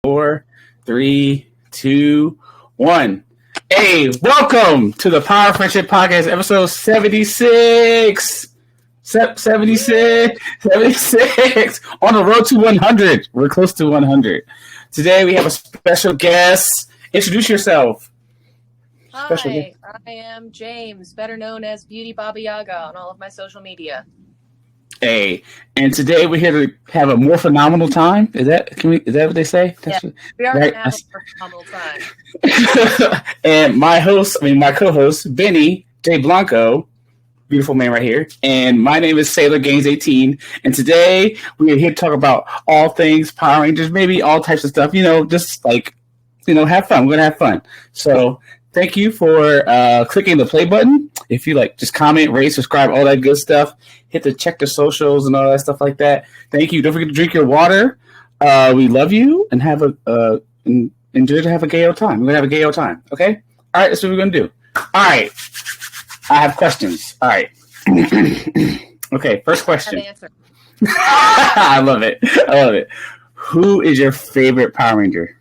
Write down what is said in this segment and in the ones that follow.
4, 3, 2, 1. Hey, welcome to the Power Friendship Podcast, episode 76. 76 on the road to 100. We're close to 100. Today we have a special guest. Introduce yourself. Hi, I am James, better known as Beauty Baba Yaga on all of my social media. Hey, and today we're here to have a more phenomenal time. Is that what they say? Yeah, we are going to have a more phenomenal time. And my co-host, Benny J. Blanco, beautiful man right here, and my name is Sailor Gaines 18, and today we are here to talk about all things Power Rangers, maybe all types of stuff, just have fun. We're going to have fun. So thank you for clicking the play button. If you just comment, rate, subscribe, all that good stuff. Hit the check the socials and all that stuff like that. Thank you. Don't forget to drink your water. We love you and enjoy to have a gay old time. We're gonna have a gay old time. Okay. All right. That's what we're gonna do. All right. I have questions. All right. Okay. First question. I love it. Who is your favorite Power Ranger?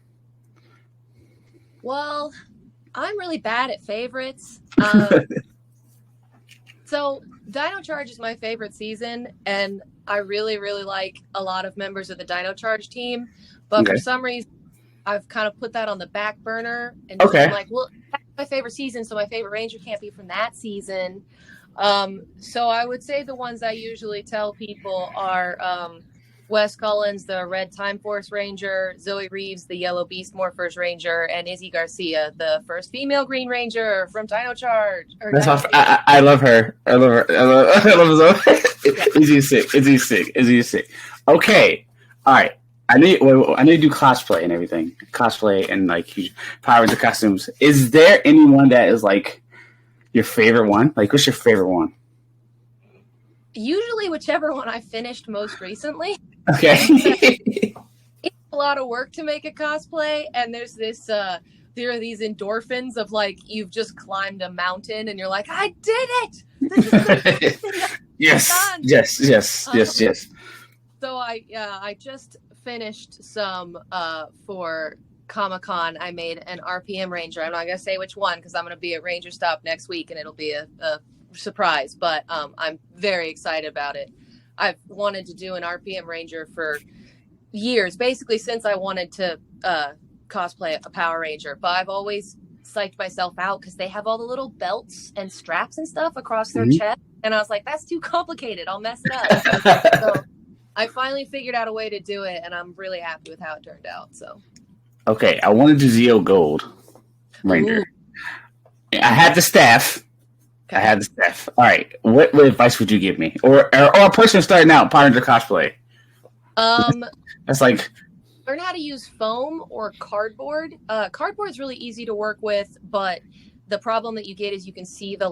Well, I'm really bad at favorites. So Dino Charge is my favorite season, and I really, really like a lot of members of the Dino Charge team. But for some reason, I've kind of put that on the back burner. And I'm like, well, that's my favorite season, so my favorite Ranger can't be from that season. So I would say the ones I usually tell people are Wes Collins, the Red Time Force Ranger, Zoe Reeves, the Yellow Beast Morphers Ranger, and Izzy Garcia, the first female Green Ranger from Dino Charge. That's awesome. I love her. I love Zoe. Izzy's sick. Okay. All right. I need to do cosplay and everything. Cosplay and huge Power Ranger costumes. Is there anyone that is your favorite one? What's your favorite one? Usually whichever one I finished most recently. Okay. It's a lot of work to make a cosplay, and there's this there are these endorphins of you've just climbed a mountain and you're like, I did it. Yes. So I just finished some for Comic-Con. I made an RPM Ranger. I'm not gonna say which one because I'm gonna be at Ranger Stop next week and it'll be a surprise, but I'm very excited about it. I've wanted to do an RPM Ranger for years, basically since I wanted to cosplay a Power Ranger, but I've always psyched myself out because they have all the little belts and straps and stuff across their chest, and I was like, that's too complicated, I'll mess it up. So I finally figured out a way to do it, and I'm really happy with how it turned out. So okay, I wanted to do Zeo Gold Ranger. Ooh. I had the staff. Okay. I had the staff. All right. What advice would you give me, or a person starting out Power Ranger cosplay? That's learn how to use foam or cardboard. Cardboard's really easy to work with, but the problem that you get is you can see the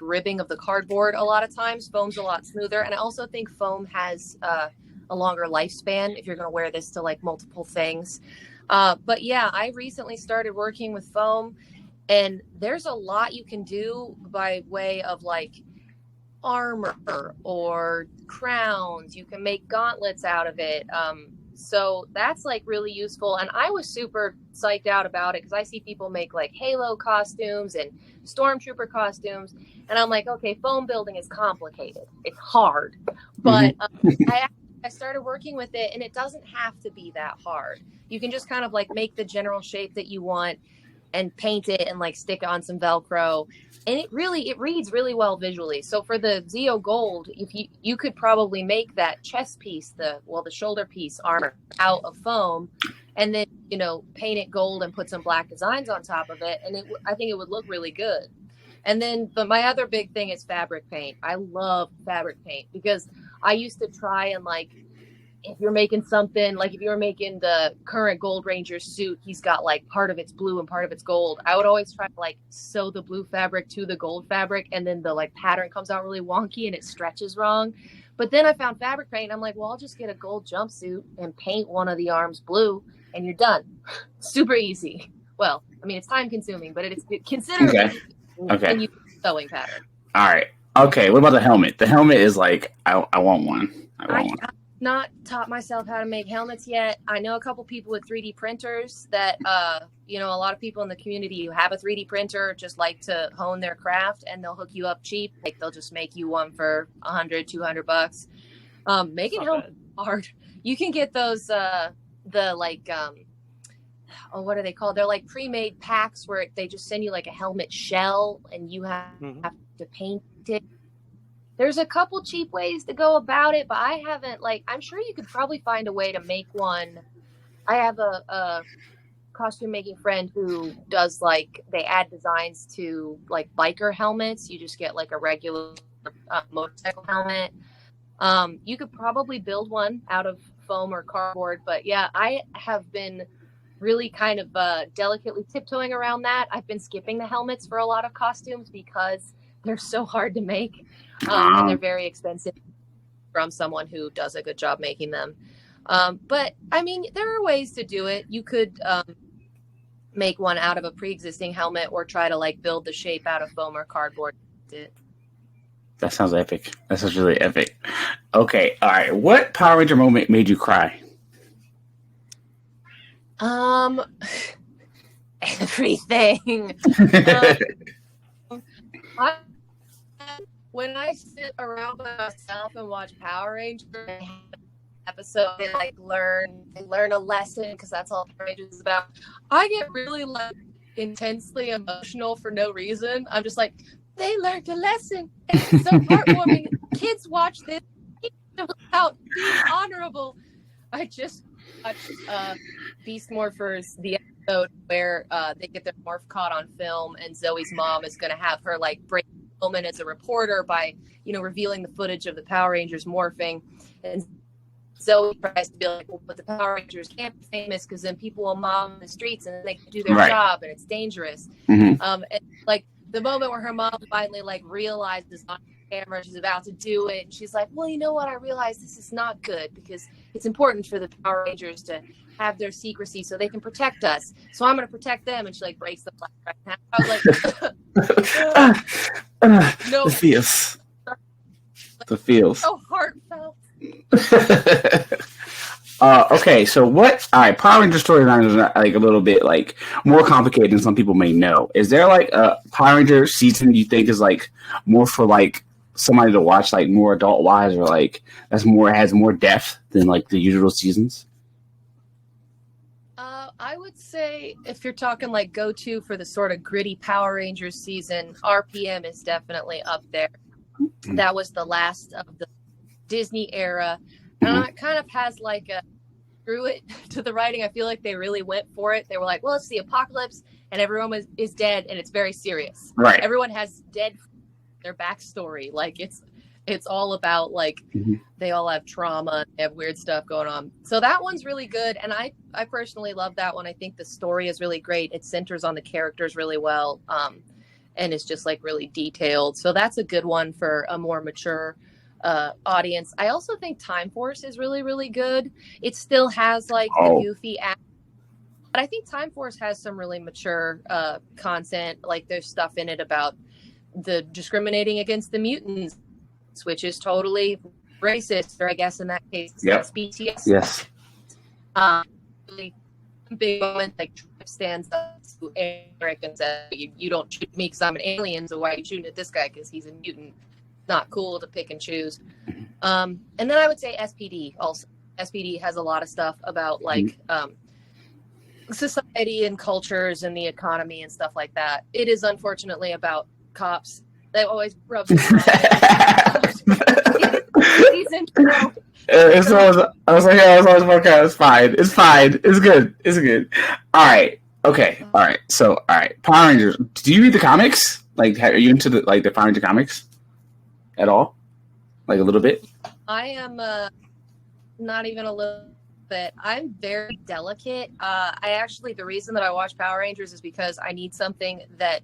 ribbing of the cardboard a lot of times. Foam's a lot smoother, and I also think foam has a longer lifespan if you're going to wear this to multiple things. But yeah, I recently started working with foam. And there's a lot you can do by way of armor or crowns. You can make gauntlets out of it. So that's really useful. And I was super psyched out about it because I see people make Halo costumes and Stormtrooper costumes. And I'm like, okay, foam building is complicated. It's hard. But I started working with it, and it doesn't have to be that hard. You can just kind of make the general shape that you want and paint it and stick on some Velcro, and it reads really well visually. So for the Zeo Gold, if you could probably make that chest piece, the shoulder piece armor out of foam, and then paint it gold and put some black designs on top of it, and I think it would look really good. And then, but my other big thing is fabric paint. I love fabric paint because I used to try and if you're making something, if you were making the current Gold Ranger suit, he's got part of it's blue and part of it's gold. I would always try to sew the blue fabric to the gold fabric, and then the pattern comes out really wonky and it stretches wrong. But then I found fabric paint, and I'm like, well, I'll just get a gold jumpsuit and paint one of the arms blue, and you're done. Super easy. Well, I mean, it's time consuming, but it's considerably okay. And you sewing pattern. All right. Okay. What about the helmet? The helmet is I want one. not taught myself how to make helmets yet. I know a couple people with 3D printers that, you know, a lot of people in the community who have a 3D printer just like to hone their craft, and they'll hook you up cheap. Like they'll just make you one for $100, $200. Making helmets hard. You can get those, what are they called? They're like pre-made packs where they just send you like a helmet shell and you have to paint it. There's a couple cheap ways to go about it, but I haven't, like, I'm sure you could probably find a way to make one. I have a costume making friend who does, like, they add designs to like biker helmets. You just get like a regular motorcycle helmet. You could probably build one out of foam or cardboard, but yeah, I have been really kind of delicately tiptoeing around that. I've been skipping the helmets for a lot of costumes because they're so hard to make, and they're very expensive from someone who does a good job making them. But I mean, there are ways to do it. You could make one out of a pre-existing helmet or try to like build the shape out of foam or cardboard. That sounds epic. That sounds really epic. Okay, all right. What Power Ranger moment made you cry? Everything. When I sit around by myself and watch Power Rangers episode, they like learn a lesson, because that's all Power Rangers is about. I get really like intensely emotional for no reason. I'm just like, they learned a lesson. It's so heartwarming. Kids watch this without being honorable. I just watched Beast Morphers, the episode where they get their morph caught on film, and Zoe's mom is going to have her like break the moment as a reporter by, you know, revealing the footage of the Power Rangers morphing. And Zoe tries to be like, well, but the Power Rangers can't be famous because then people will mob in the streets and they can do their job and it's dangerous. And like the moment where her mom finally like realizes on camera she's about to do it, and she's like, well, you know what, I realize this is not good because it's important for the Power Rangers to have their secrecy so they can protect us, so I'm going to protect them. And she like breaks the flag right now. I was like no, the feels so heartfelt. Okay, so what? All right, Power Ranger storyline is like a little bit like more complicated than some people may know. Is there like a Power Ranger season you think is like more for like somebody to watch, like more adult wise, or like has more depth than like the usual seasons? I would say if you're talking like go-to for the sort of gritty Power Rangers season, RPM is definitely up there. That was the last of the Disney era. It kind of has like a screw it to the writing. I feel like they really went for it. They were like, well, it's the apocalypse and everyone is dead and it's very serious. Right. Everyone has dead their backstory. Like it's all about like they all have trauma, they have weird stuff going on. So that one's really good, and I personally love that one. I think the story is really great. It centers on the characters really well, and it's just like really detailed. So that's a good one for a more mature audience. I also think Time Force is really, really good. It still has like the goofy act, but I think Time Force has some really mature content. Like there's stuff in it about the discriminating against the mutants, which is totally racist, or I guess in that case, it's BTS. Yes. Really big moment, like Trip stands up to Eric and says, "You don't shoot me because I'm an alien, so why are you shooting at this guy because he's a mutant?" Not cool to pick and choose. And then I would say SPD also. SPD has a lot of stuff about like society and cultures and the economy and stuff like that. It is unfortunately about cops. They always rub me wrong. I was always working out. It's fine. It's fine. It's good. It's good. All right. Okay. All right. So, all right. Power Rangers. Do you read the comics? Like, are you into the Power Ranger comics at all? Like a little bit? I am not even a little bit. I'm very delicate. The reason that I watch Power Rangers is because I need something that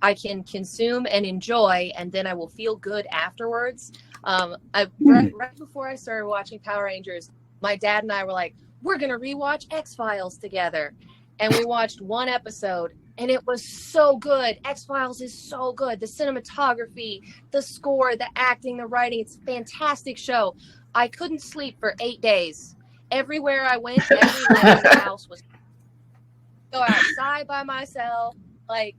I can consume and enjoy, and then I will feel good afterwards. Right before I started watching Power Rangers, my dad and I were like, we're going to rewatch X-Files together. And we watched one episode, and it was so good. X-Files is so good. The cinematography, the score, the acting, the writing, it's a fantastic show. I couldn't sleep for 8 days. Everywhere I went, every light in the house was go outside by myself, like,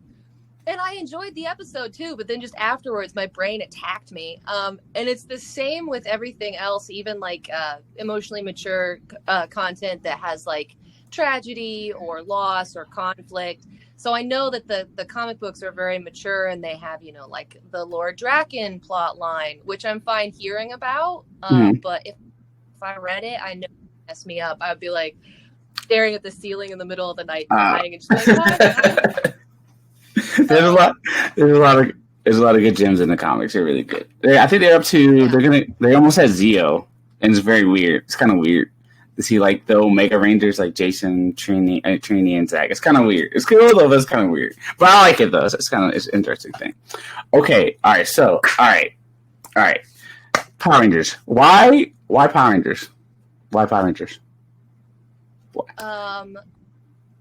and I enjoyed the episode too, but then just afterwards my brain attacked me. And it's the same with everything else, even like emotionally mature content that has like tragedy or loss or conflict. So I know that the comic books are very mature, and they have, you know, like the Lord Draken plot line, which I'm fine hearing about. But if I read it, I know it would mess me up. I would be like staring at the ceiling in the middle of the night, crying, and just like, why? There's a lot of good gems in the comics. They're really good. I think they're up to they almost had Zeo, and it's very weird. It's kind of weird to see like the Omega Rangers, like Jason, Trini, and Zach. It's kind of weird. It's cool though, but it's kind of weird. But I like it though. It's an interesting thing. Okay, all right. So all right. Power Rangers. Why Power Rangers? Why Power Rangers? Why?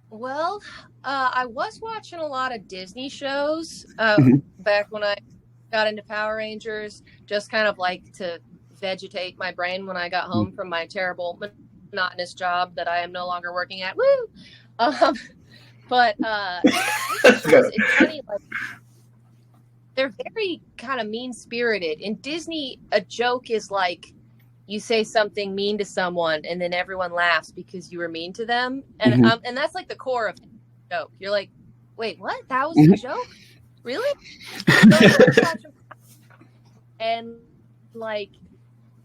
Well, I was watching a lot of Disney shows back when I got into Power Rangers, just kind of like to vegetate my brain when I got home from my terrible, monotonous job that I am no longer working at. Woo! But it's funny, like, they're very kind of mean-spirited. In Disney, a joke is like, you say something mean to someone and then everyone laughs because you were mean to them. And and that's like the core of the joke. You're like, wait, what? That was the joke? Really? And like,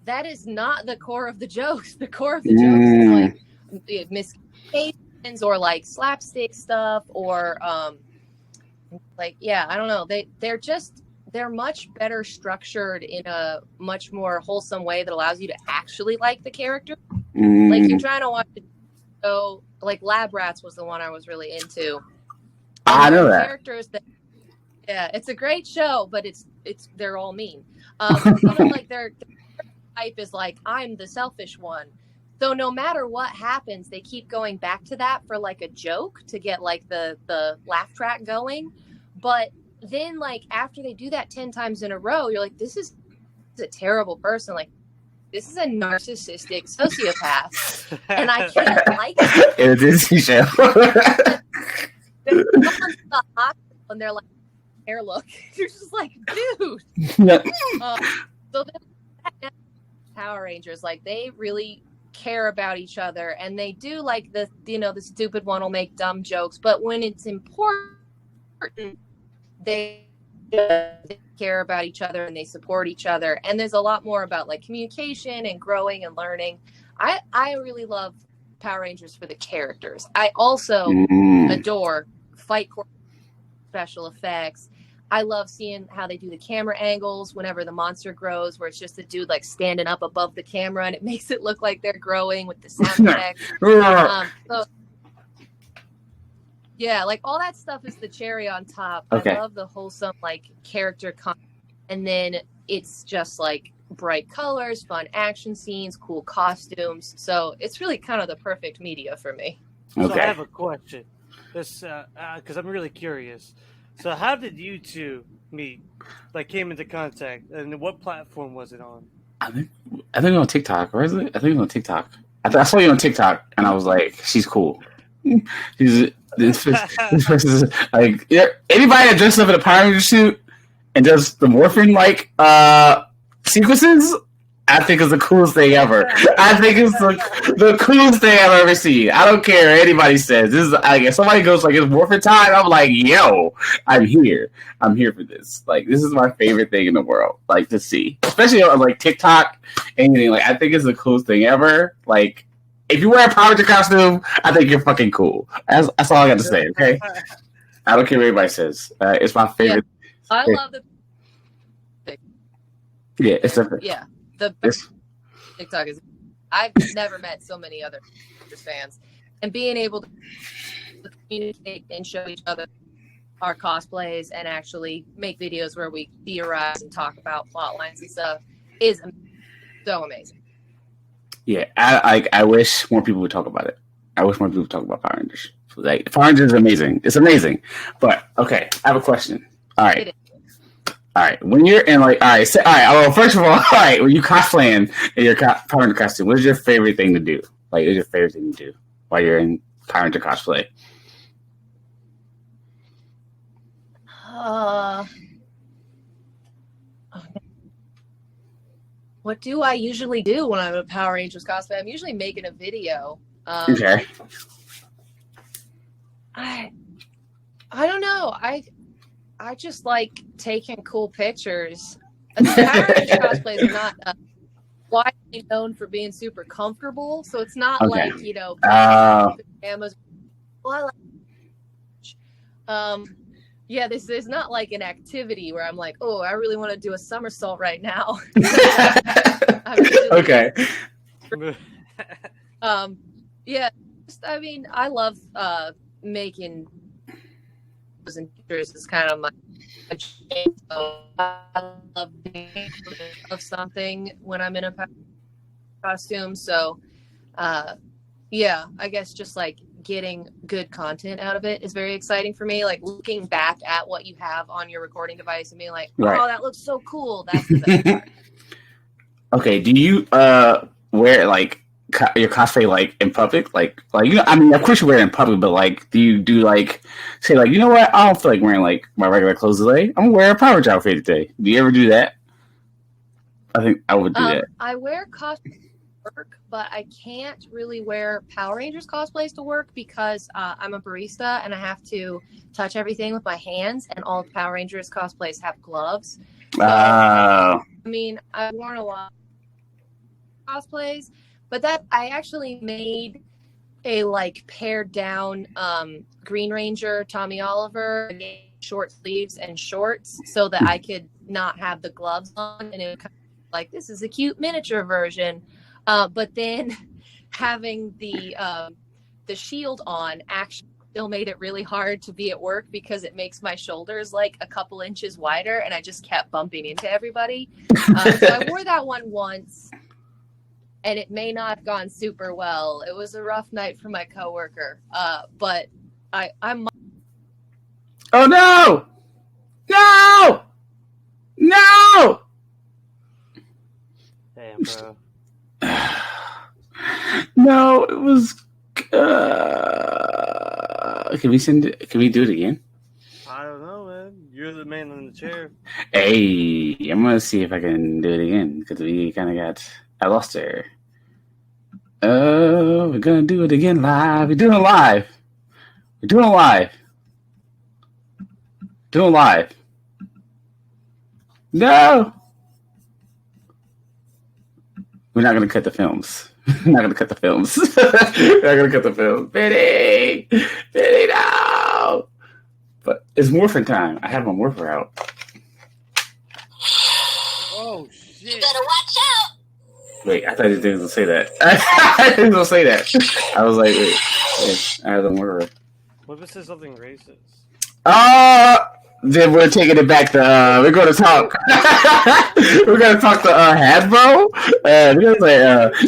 that is not the core of the jokes. The core of the jokes is like miscommunications or like slapstick stuff or like, yeah, I don't know. They're much better structured in a much more wholesome way that allows you to actually like the character. Like, you're trying to watch the show, like Lab Rats was the one I was really into. I know that. Characters that, yeah, it's a great show, but they're all mean. Even like their type is like, I'm the selfish one. So no matter what happens, they keep going back to that for like a joke to get like the laugh track going. But then, like, after they do that 10 times in a row, you're like, this is a terrible person. Like, this is a narcissistic sociopath. And I can't like it. In a Disney show. And they're like, hair look. You're just like, dude. So then, Power Rangers, like, they really care about each other. And they do, like, the stupid one will make dumb jokes. But when it's important, they care about each other and they support each other, and there's a lot more about like communication and growing and learning. I really love Power Rangers for the characters. I also adore Fight Corps special effects. I love seeing how they do the camera angles whenever the monster grows, where it's just a dude like standing up above the camera and it makes it look like they're growing with the sound effects. So yeah, like all that stuff is the cherry on top. Okay. I love the wholesome like character and then it's just like bright colors, fun action scenes, cool costumes. So it's really kind of the perfect media for me. Okay. So I have a question. This because I'm really curious. So how did you two meet? Like, came into contact, and what platform was it on? I think on TikTok, or is it? I think it was on TikTok. I saw you on TikTok, and I was like, she's cool. This person, like, yeah, anybody that dresses up in a Power Ranger suit and does the morphin like sequences, I think is the coolest thing ever. I think it's the coolest thing I've ever seen. I don't care what anybody says. This is like, if somebody goes like, it's morphin time, I'm like, yo, I'm here for this. Like, this is my favorite thing in the world, like, to see, especially on like TikTok, anything. Like, I think it's the coolest thing ever. Like, if you wear a Power Ranger costume, I think you're fucking cool. That's all I got to say, okay? I don't care what anybody says. It's my favorite. Yeah. I love the... Yeah, it's a... Yeah, the best TikTok is... I've never met so many other fans. And being able to communicate and show each other our cosplays and actually make videos where we theorize and talk about plot lines and stuff is so amazing. Yeah, I wish more people would talk about it. I wish more people would talk about Power Rangers. Like, Power Rangers is amazing. It's amazing. But okay, I have a question. All right. When you're in all right. Well, first of all right. When you cosplaying in your Power Ranger costume, what is your favorite thing to do? Like, what's your favorite thing to do while you're in Power Ranger cosplay? What do I usually do when I'm in a Power Rangers cosplay? I'm usually making a video. Okay. I don't know. I just like taking cool pictures. The Power Rangers cosplays are not widely known for being super comfortable, so it's not like pajamas. Well, this is not like an activity where I'm like, oh, I really want to do a somersault right now. Okay. I love making and pictures. Is kind of my so I love being of something when I'm in a costume. So, I guess just like getting good content out of it is very exciting for me. Like looking back at what you have on your recording device and being like, oh, that looks so cool. That's the best part. Okay. Do you wear like your cosplay like in public? Like I mean, of course you wear it in public, but like, do you do like say like, you know what? I don't feel like wearing like my regular clothes today. I'm gonna wear a Power Ranger outfit today. Do you ever do that? I think I would do that. I wear cosplay to work, but I can't really wear Power Rangers cosplays to work because I'm a barista and I have to touch everything with my hands, and all Power Rangers cosplays have gloves. So, I mean, I've worn a lot of cosplays, but that I actually made a like pared down Green Ranger Tommy Oliver, short sleeves and shorts, so that I could not have the gloves on, and it would kind of like, this is a cute miniature version. But then having the shield on actually still made it really hard to be at work because it makes my shoulders like a couple inches wider, and I just kept bumping into everybody. So I wore that one once, and it may not have gone super well. It was a rough night for my coworker. But I'm. Oh no! No! No! Damn, bro. No, it was. Can we do it again? I don't know, man. You're the man in the chair. Hey, I'm gonna see if I can do it again because we kind of got. I lost her. We're gonna do it again live. We're doing it live. Doing live. No. We're not gonna cut the films. We're not gonna cut the films. Benny, no. But it's morphin time. I have my morpher out. Oh shit! You better watch out. Wait, I thought he didn't say that. I didn't gonna say that. I was like, wait, I have the morpher. What if it says something racist? Then we're taking it back to we're gonna talk to Hasbro.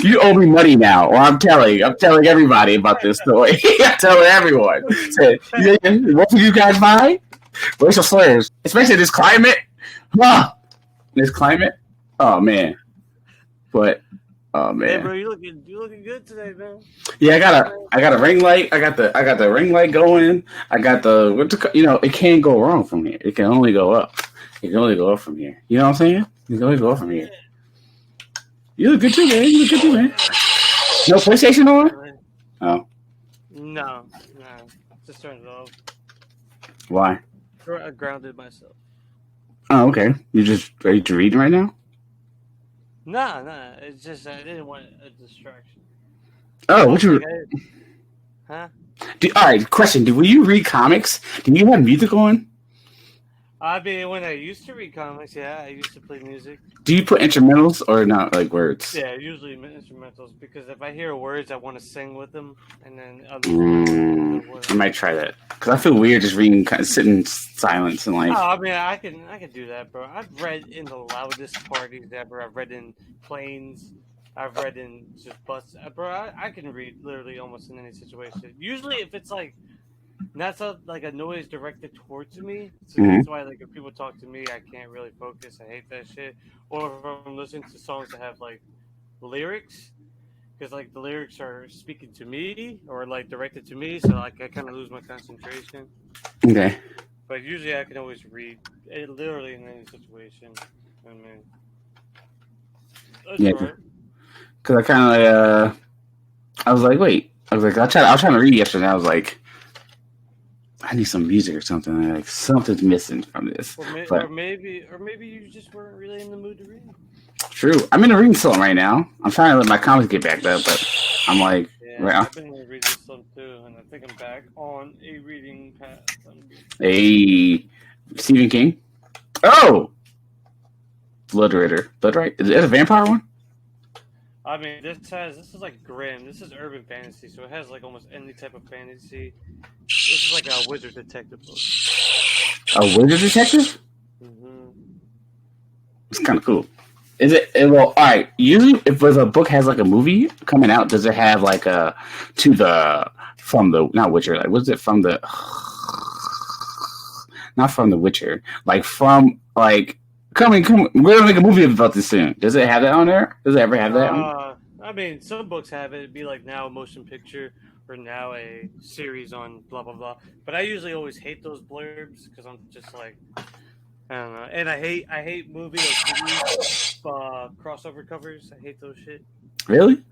You owe me money now, or I'm telling everybody about this story. I'm telling everyone. What will you guys buy? Racial slurs, especially this climate. Oh man. But oh man. Hey bro, you looking good today, man. Yeah, I got a ring light. I got the ring light going. I got it can't go wrong from here. It can only go up. It can only go up from here. You know what I'm saying? You can only go up from here. You look good too, man. No PlayStation on? Oh. No. Just turned it off. Why? I grounded myself. Oh, okay. Are you reading right now? Nah. It's just I didn't want a distraction. Oh, what you? Huh? All right. Question: will you read comics? Do you have music on? I mean, when I used to read comics, yeah, I used to play music. Do you put instrumentals or not, like words? Yeah, usually instrumentals, because if I hear words, I want to sing with them, and then I might try that because I feel weird just reading, kind of sitting in silence and like. Oh, I mean, I can do that, bro. I've read in the loudest parties ever. I've read in planes. I've read in just busts. Bro, I can read literally almost in any situation. Usually, if it's like not so like a noise directed towards me, so Mhm. that's why like if people talk to me, I can't really focus. I hate that shit. Or if I'm listening to songs that have like lyrics, because like the lyrics are speaking to me or like directed to me, so like I kind of lose my concentration. Okay. But usually, I can always read it literally in any situation. I mean, that's Yeah. right. Because I kind of I was like, wait. I was trying to read yesterday. And I was like, I need some music or something. Like something's missing from this. But Or maybe you just weren't really in the mood to read. true. I'm in a reading slump right now. I'm trying to let my comics get back up, but I'm like, Yeah, well, I've been in a reading slump too, and I think I'm back on a reading path. hey, Stephen King. Oh, Blood Rider. Blood Right? Is it a vampire one? I mean, this is like grim. This is urban fantasy, so it has like almost any type of fantasy. This is like a wizard detective book. A wizard detective? Mm-hmm. It's kind of cool. Is it? Well, all right. Usually, if a book has like a movie coming out, does it have like a from the not Witcher? Like, was it from the not from the Witcher? Like from like coming. We're gonna make a movie about this soon. Does it have that on there? Does it ever have that? I mean, some books have it. It'd be like now a motion picture or now a series on blah blah blah. But I usually always hate those blurbs because I'm just like, I don't know. And I hate movie or TV crossover covers. I hate those shit. Really?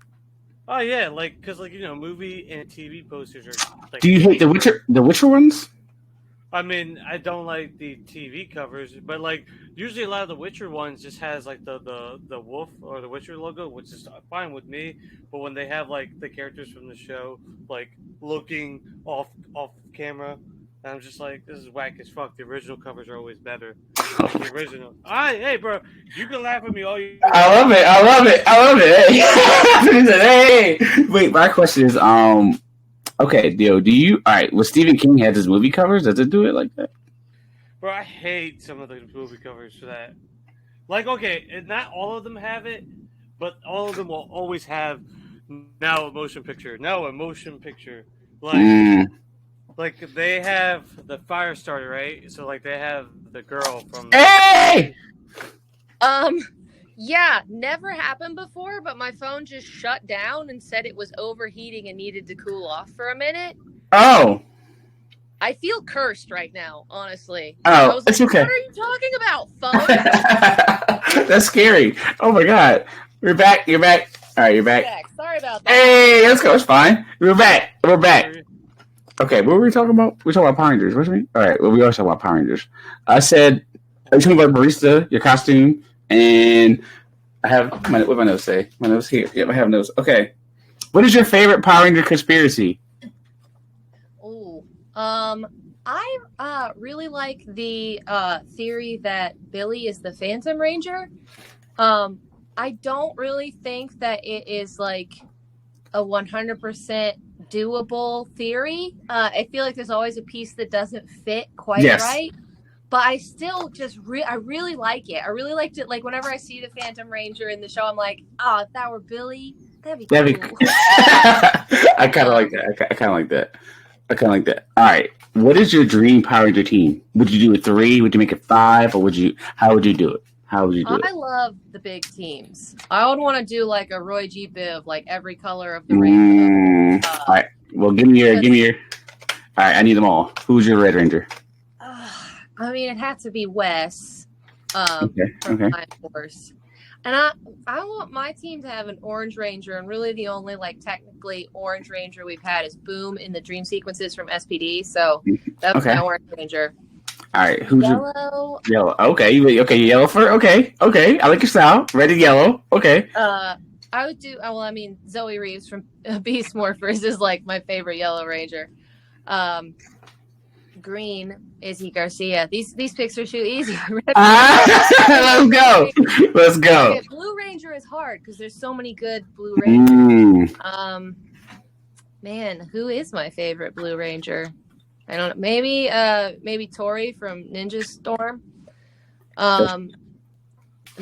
Oh yeah, like because like movie and TV posters are. Like, Do you hate the Witcher? The Witcher ones? I mean, I don't like the TV covers, but like usually a lot of the Witcher ones just has like the wolf or the Witcher logo, which is fine with me. But when they have like the characters from the show like looking off camera, I'm just like, this is whack as fuck. The original covers are always better. Like the original. Hey, bro, you can laugh at me all you want. I love it. Hey, wait. My question is, okay, Dio, do you all right? When Stephen King had his movie covers, does it do it like that? Bro, I hate some of the movie covers for that. Like, okay, and not all of them have it, but all of them will always have now a motion picture. Like they have the fire starter, right? So like they have the girl from. Hey! Yeah, never happened before, but my phone just shut down and said it was overheating and needed to cool off for a minute. Oh. I feel cursed right now, honestly. Oh, I was like, it's okay. what are you talking about, phone? That's scary. Oh my god. You're back. All right, you're back. Sorry about that. Hey, let's go. It's fine. We're back. Okay, what were we talking about? We're talking about Power Rangers, wasn't we? All right, well, we always talk about Power Rangers. I said, are you talking about barista, your costume, and I have, what did my notes say? My notes here. Yep, I have notes. Okay. What is your favorite Power Ranger conspiracy? Oh, I really like the theory that Billy is the Phantom Ranger. I don't really think that it is like a 100% doable theory. I feel like there's always a piece that doesn't fit quite right. But I still just I really like it. I really liked it. Like whenever I see the Phantom Ranger in the show, I'm like, if that were Billy, that'd be cool. I kind of like that. I kind of like that. All right. What is your dream Power Ranger team? Would you do it 3? Would you make it 5? Or how would you do it? I love the big teams. I would want to do like a Roy G. Biv, like every color of the rainbow. All right. Well, give me your. All right. I need them all. Who's your Red Ranger? I mean, it had to be Wes. Okay. Of course. And I want my team to have an Orange Ranger, and really the only like technically Orange Ranger we've had is Boom in the dream sequences from SPD. So that's my Orange Ranger. All right, who's Yellow? Yellow. Okay, yellow for okay. I like your style. Red and yellow. Okay. I would do. Well, I mean, Zoe Reeves from Beast Morphers is like my favorite Yellow Ranger. Green, Izzy Garcia. These picks are too easy. Let's go. Okay, Blue Ranger is hard because there's so many good Blue Rangers. Man, who is my favorite Blue Ranger? I don't know. Maybe Tori from Ninja Storm.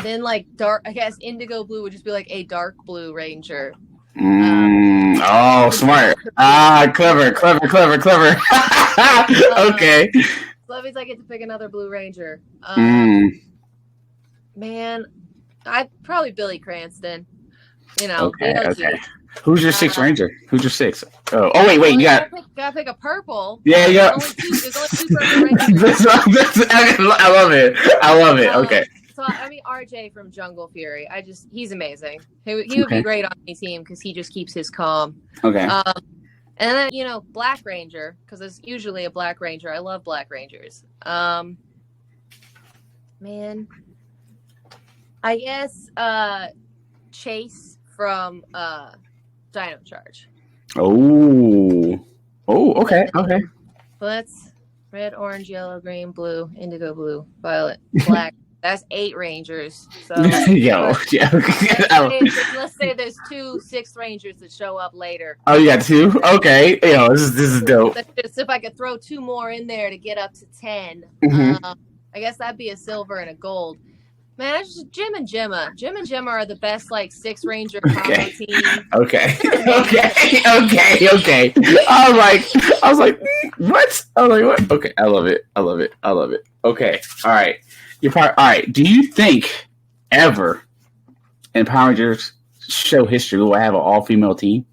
Then like dark, I guess indigo blue would just be like a dark blue ranger. Oh, smart. Clever. Okay. So that means I get to pick another blue ranger. Man, I'd probably Billy Cranston. You know. Okay. Who's your sixth ranger? Who's your sixth? Oh, wait. You gotta pick a purple. Yeah, you got. There's only two purple rangers. I love it. Okay. So I mean, RJ from Jungle Fury. He's amazing. He would be great on any team because he just keeps his calm. Okay. And then Black Ranger, because there's usually a Black Ranger. I love Black Rangers. Man, I guess Chase from Dino Charge. Oh, okay. So that's red, orange, yellow, green, blue, indigo blue, violet, black. That's 8 Rangers. So let's say there's 2 6th Rangers that show up later. Oh, you got 2? Okay. This is dope. Just if I could throw 2 more in there to get up to 10, I guess that'd be a silver and a gold. Man, that's just Jim and Gemma. Jim and Gemma are the best 6 Ranger combo team. Okay. I was like, what? What? Okay, I love it. Okay, all right. All right. Do you think ever in Power Rangers show history we'll have an all-female team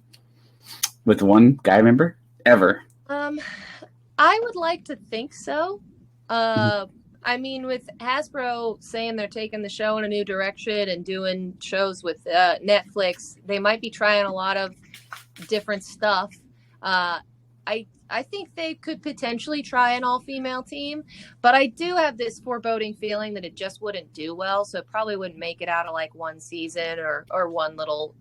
with one guy member ever? I would like to think so. I mean, with Hasbro saying they're taking the show in a new direction and doing shows with Netflix, they might be trying a lot of different stuff. I think they could potentially try an all-female team, but I do have this foreboding feeling that it just wouldn't do well, so it probably wouldn't make it out of one season or one little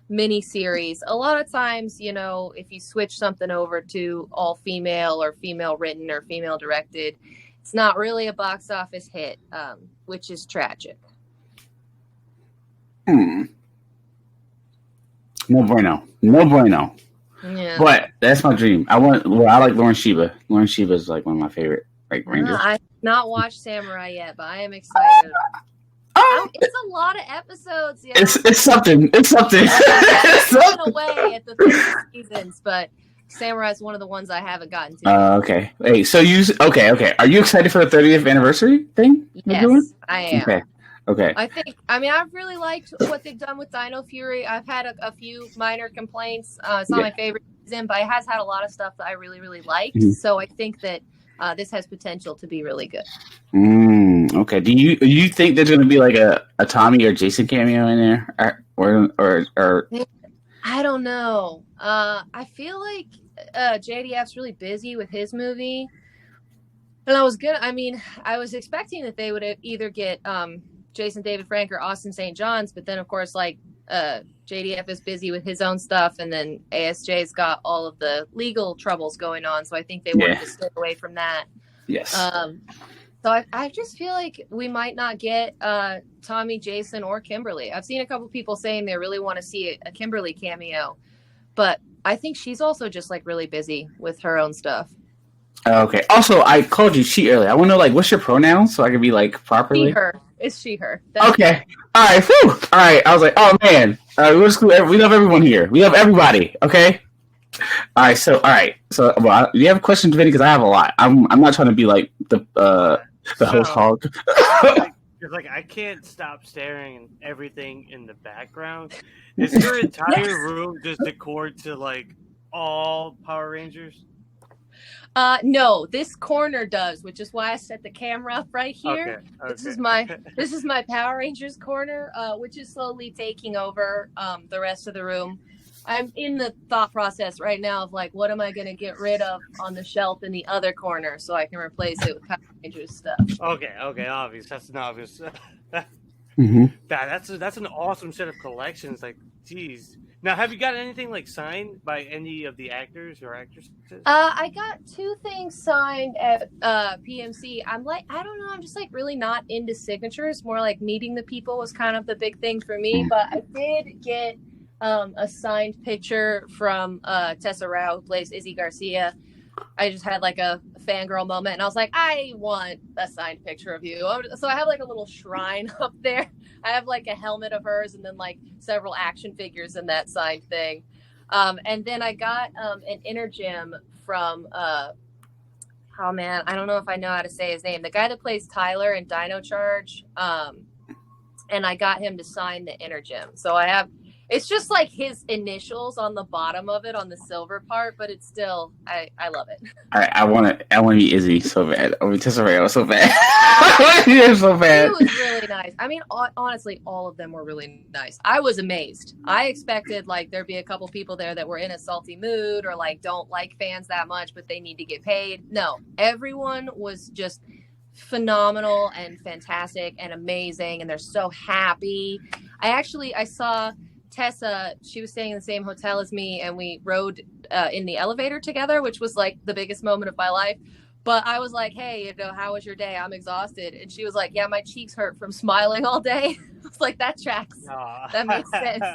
mini series. A lot of times, if you switch something over to all-female or female written or female directed, it's not really a box office hit, which is tragic. No bueno. Yeah. But that's my dream. I like Lauren Sheba. Lauren Sheba is one of my favorite Rangers. I have not watched Samurai yet, but I am excited. It's a lot of episodes. It's something. I've been away at the 3 seasons, but Samurai is one of the ones I haven't gotten to. Okay. Hey, so okay. Are you excited for the 30th anniversary thing? Yes, I am. Okay. I really liked what they've done with Dino Fury. I've had a few minor complaints. It's not my favorite season, but it has had a lot of stuff that I really, really liked. Mm-hmm. So I think that this has potential to be really good. Okay. Do you think there's going to be a Tommy or Jason cameo in there, or? I don't know. I feel like JDF's really busy with his movie, and I was expecting that they would either get Jason David Frank or Austin St. John's, but then of course JDF is busy with his own stuff, and then ASJ's got all of the legal troubles going on, so I think they wanted to stay away from that. Yes. So I just feel like we might not get Tommy, Jason, or Kimberly. I've seen a couple people saying they really want to see a Kimberly cameo, but I think she's also just really busy with her own stuff. Okay. Also, I called you she earlier. I want to know what's your pronouns so I can be properly. She, her. It's she, her. Okay. All right. Whew. All right. I was like, oh man, we love everyone here. We love everybody. Okay. All right. So, do you have a question, Vinny? Because I have a lot. I'm not trying to be the host hog. Because I can't stop staring at everything in the background. Is your entire room just decorated to all Power Rangers? No, this corner does, which is why I set the camera up right here. Okay. This is my Power Rangers corner, which is slowly taking over the rest of the room. I'm in the thought process right now of what am I going to get rid of on the shelf in the other corner so I can replace it with Power Rangers stuff. Okay, obvious. That's an obvious. Mm-hmm. That's an awesome set of collections. Geez. Now, have you got anything signed by any of the actors or actresses? I got 2 things signed at PMC. I don't know. I'm just really not into signatures. More meeting the people was kind of the big thing for me. But I did get a signed picture from Tessa Rao, who plays Izzy Garcia. I just had like a fangirl moment, and I was like, I want a signed picture of you. So I have like a little shrine up there. I have like a helmet of hers, and then like several action figures in that signed thing. And then I got an inner gem from oh man, I don't know if I know how to say his name. The guy that plays Tyler in Dino Charge. And I got him to sign the inner gem. So I have, it's just like his initials on the bottom of it on the silver part, but it's still, I love it. All right, I want to be Izzy so bad. I mean, Tesserato so bad. You're so bad. He was really nice. I mean, honestly, all of them were really nice. I was amazed. I expected like there'd be a couple people there that were in a salty mood or like don't like fans that much, but they need to get paid. No, everyone was just phenomenal and fantastic and amazing, and they're so happy. I saw Tessa. She was staying in the same hotel as me, and we rode in the elevator together, which was like the biggest moment of my life. But I was like, hey, how was your day? I'm exhausted. And she was like, yeah, my cheeks hurt from smiling all day. I was like, that tracks. Aww. That makes sense.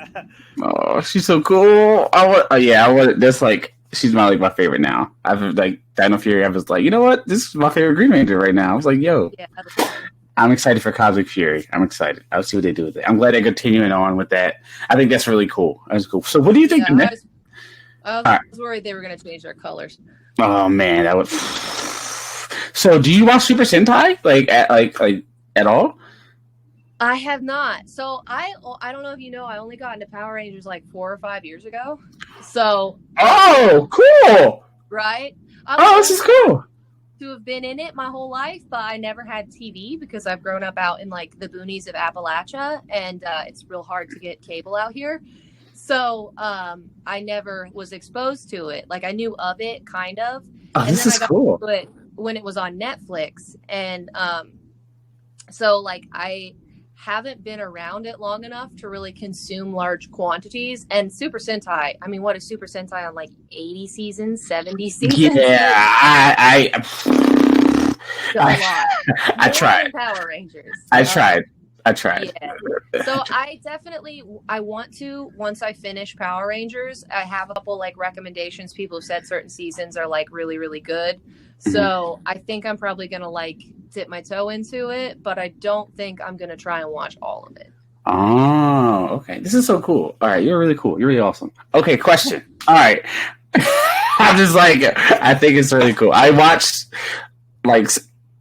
Oh, she's so cool. That's like, she's my favorite now. I've like Dino Fury. I was like, you know what? This is my favorite Green Ranger right now. I was like, yo, yeah, I'm excited for Cosmic Fury. I'm excited. I'll see what they do with it. I'm glad they're continuing on with that. I think that's really cool. That's cool. So, what do you think? I was worried they were going to change their colors. Oh man, that would. So, do you watch Super Sentai at all? I have not. So I don't know if you know, I only got into Power Rangers like 4 or 5 years ago. So cool. Right? This is cool. To have been in it my whole life, but I never had TV because I've grown up out in like the boonies of Appalachia, and it's real hard to get cable out here. So I never was exposed to it. Like I knew of it kind of. And this is cool. To it when it was on Netflix, and so like I haven't been around it long enough to really consume large quantities. And Super Sentai, I mean, what is Super Sentai on like 80 seasons, 70 seasons? Yeah, I tried. Power Rangers. I tried. Yeah. So I want to, once I finish Power Rangers, I have a couple like recommendations. People have said certain seasons are like really, really good. So I think I'm probably going to like dip my toe into it, but I don't think I'm going to try and watch all of it. Oh, okay. This is so cool. All right. You're really cool. You're really awesome. Okay. Question. All right. I'm just like, I think it's really cool. I watched like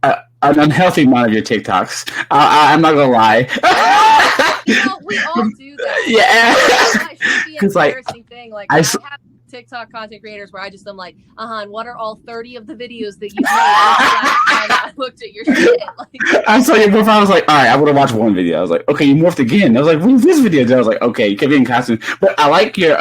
an unhealthy amount of your TikToks. I'm not going to lie. We all do that. Yeah. It should be an embarrassing thing. Like, I have TikTok content creators where I just am like, and what are all 30 of the videos that you made last time I looked at your shit? Like, I saw your profile. I was like, all right, I want to watch one video. I was like, okay, you morphed again. I was like, what's this video? I was like, okay, you kept getting costumes, but I like your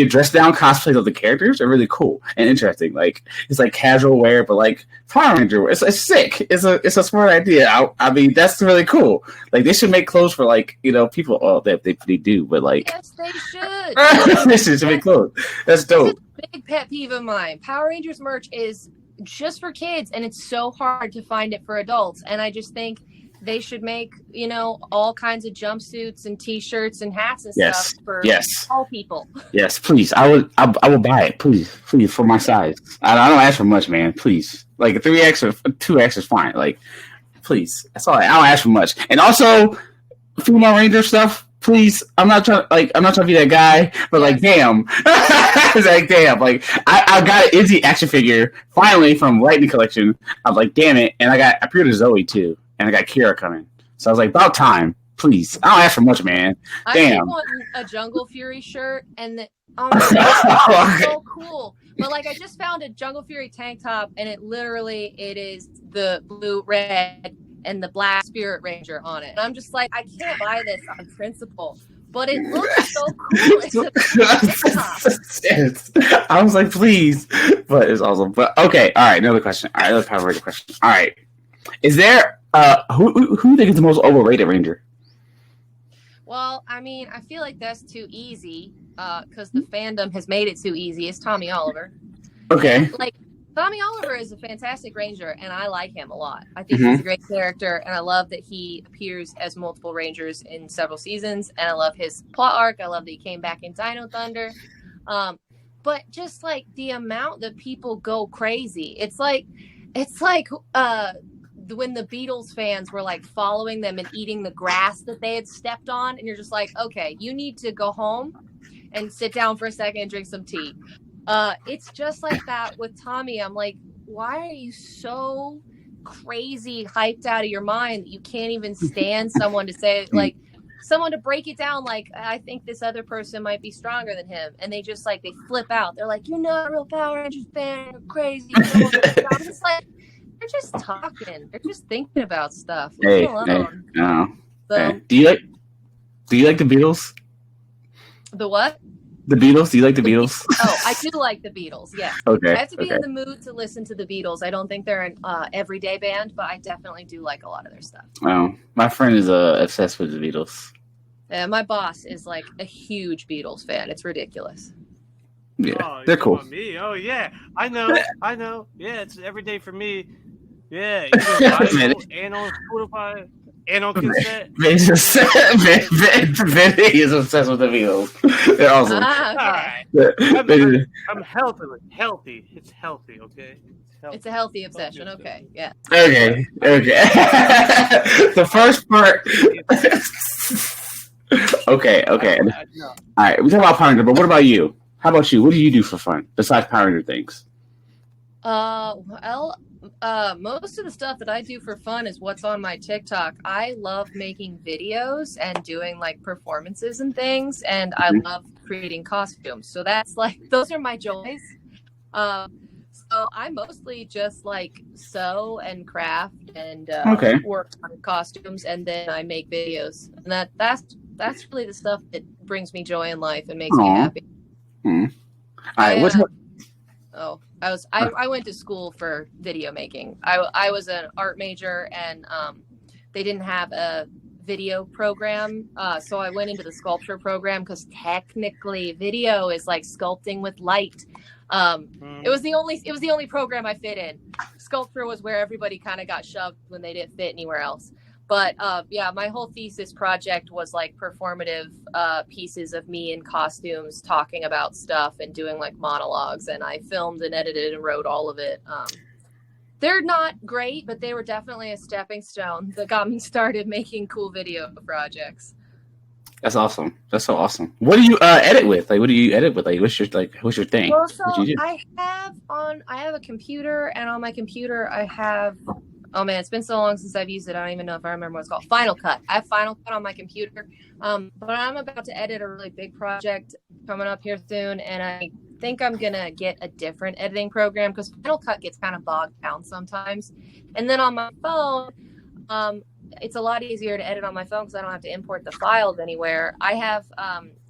dress down cosplays of the characters. They're really cool and interesting. Like it's like casual wear, but like Power Ranger wear. It's sick. It's a smart idea. I mean, that's really cool. Like they should make clothes for like people. Oh, they do, but like yes, they should. They should make clothes. That's dope. It's a big pet peeve of mine. Power Rangers merch is just for kids, and it's so hard to find it for adults. And I just think they should make, all kinds of jumpsuits and T-shirts and hats and stuff for all people. Yes, please. I will buy it. Please, for my size. I don't ask for much, man. Please, like a 3X or 2X is fine. Like, please. That's all. I don't ask for much. And also, female Ranger stuff. Please, I'm not trying to be that guy, but like, damn, it's like, damn, like, I got an Izzy action figure finally from Lightning Collection. I was like, damn it, and I pre-ordered Zoe too, and I got Kira coming, so I was like, about time, please. I don't ask for much, man. Damn. I want a Jungle Fury shirt, and it's so cool. But like, I just found a Jungle Fury tank top, and it is the blue, red, and the black Spirit Ranger on it. And I'm just like, I can't buy this on principle, but it looks so cool. I was like, please, but it's awesome. But okay, all right, another question. All right, let's have a Ranger question. All right, is there who do you think is the most overrated Ranger? Well, I mean, I feel like that's too easy because the fandom has made it too easy. It's Tommy Oliver. Okay. Like, Tommy Oliver is a fantastic Ranger, and I like him a lot. I think he's a great character, and I love that he appears as multiple Rangers in several seasons, and I love his plot arc. I love that he came back in Dino Thunder. but just like the amount that people go crazy. It's like when the Beatles fans were like following them and eating the grass that they had stepped on, and you're just like, okay, you need to go home and sit down for a second and drink some tea. It's just like that with Tommy. I'm like, why are you so crazy hyped out of your mind that you can't even stand someone to say, like, someone to break it down, like, I think this other person might be stronger than him, and they just like, they flip out. They're like, you're not a real Power Rangers fan, you're crazy. I'm just like, they're just talking, they're just thinking about stuff. Hey, So, do you like the Beatles? the what? The Beatles? Do you like the Beatles? Oh, I do like the Beatles, yeah. Okay. I have to be in the mood to listen to the Beatles. I don't think they're an everyday band, but I definitely do like a lot of their stuff. Oh, my friend is obsessed with the Beatles. My boss is like a huge Beatles fan. It's ridiculous. Yeah, they're cool. Me? Oh, yeah. I know. Yeah, it's every day for me. Yeah, vinyl and on Spotify and on cassette. Benny is obsessed with the Beatles. They're awesome. Okay. I'm healthy. It's healthy, okay? It's a healthy obsession. Okay, yeah. Okay. The first part. Okay. All right, we talk about Power Ranger, but what about you? How about you? What do you do for fun besides Power Ranger things? Well, most of the stuff that I do for fun is what's on my TikTok. I love making videos and doing like performances and things, and I love creating costumes. So that's like, those are my joys. So I mostly just like sew and craft and work on costumes, and then I make videos. And that's really the stuff that brings me joy in life and makes me happy. All right, I went to school for video making. I was an art major, and they didn't have a video program, so I went into the sculpture program because technically video is like sculpting with light. It was the only program I fit in. Sculpture was where everybody kind of got shoved when they didn't fit anywhere else. But yeah, my whole thesis project was like performative pieces of me in costumes talking about stuff and doing like monologues, and I filmed and edited and wrote all of it. They're not great, but they were definitely a stepping stone that got me started making cool video projects. That's awesome. That's so awesome. What do you edit with? Like, what do you edit with? Like, what's your thing? Well, so I have a computer, and on my computer I have. Oh man, it's been so long since I've used it. I don't even know if I remember what it's called. Final Cut. I have Final Cut on my computer. But I'm about to edit a really big project coming up here soon, and I think I'm gonna get a different editing program because Final Cut gets kind of bogged down sometimes. And then on my phone, it's a lot easier to edit on my phone because I don't have to import the files anywhere. I have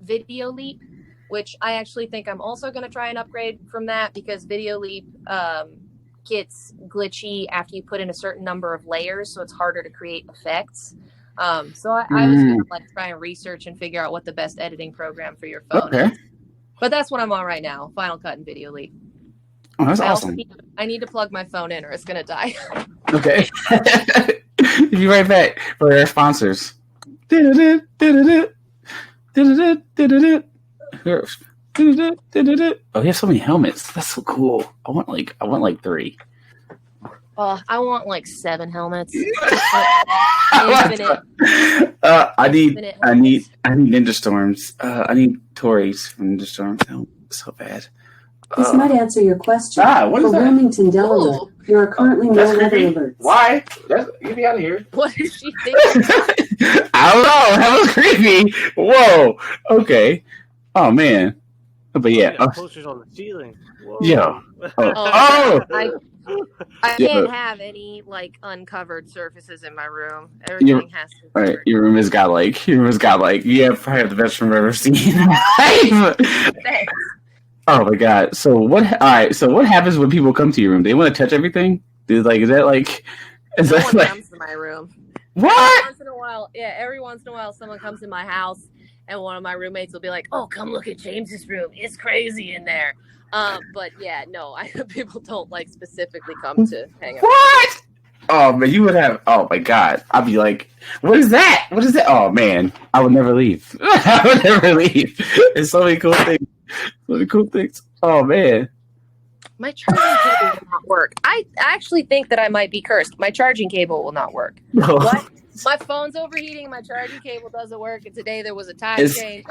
Video Leap, which I actually think I'm also going to try and upgrade from that because Video Leap gets glitchy after you put in a certain number of layers, so it's harder to create effects. So I was going to like try and research and figure out what the best editing program for your phone is. But that's what I'm on right now, Final Cut and Video Leap. Oh, that's awesome. I need to plug my phone in or it's going to die. Okay. Be right back for our sponsors. Oh, he has so many helmets. That's so cool. I want like 3. I want like 7 helmets. I need Ninja Storms. I need Tories from Ninja Storms. Oh, so bad. This might answer your question. What is For that? Wilmington, Delaware, there are currently no weather alerts. Why? Get me out of here. What is she thinking? I don't know. That was creepy. Whoa. Okay. Oh man. But yeah. Posters on the ceiling. Whoa. Yeah. I can't have any like uncovered surfaces in my room. Everything has to be covered. Your room is godlike. You probably have the best room I've ever seen in my life. Thanks. Oh my god! So what? All right. So what happens when people come to your room? They want to touch everything. Is that Someone comes to my room. What? Every once in a while, someone comes in my house, and one of my roommates will be like, "Oh, come look at James's room. It's crazy in there." But yeah, no, people don't like specifically come to hang out. What? Oh man, you would have. Oh my god, I'd be like, "What is that? What is that?" Oh man, I would never leave. I would never leave. There's so many cool things. One of the cool things. Oh man. My charging cable will not work. I actually think that I might be cursed. My charging cable will not work. No. What? My phone's overheating. My charging cable doesn't work. And today there was a time change.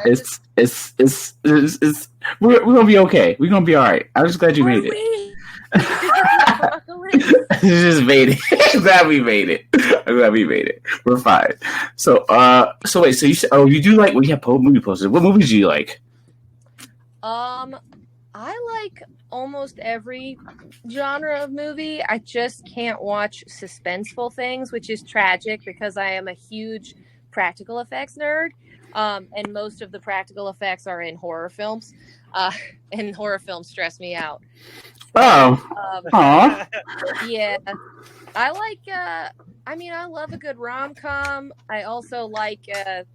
We're gonna be okay. We're gonna be all right. I'm just glad you made it. You just made it. I'm glad we made it. We're fine. So wait. So you said, you do like when you have movie posters. What movies do you like? I like almost every genre of movie. I just can't watch suspenseful things, which is tragic because I am a huge practical effects nerd. And most of the practical effects are in horror films. And horror films stress me out. Yeah. I like I love a good rom-com. I also like an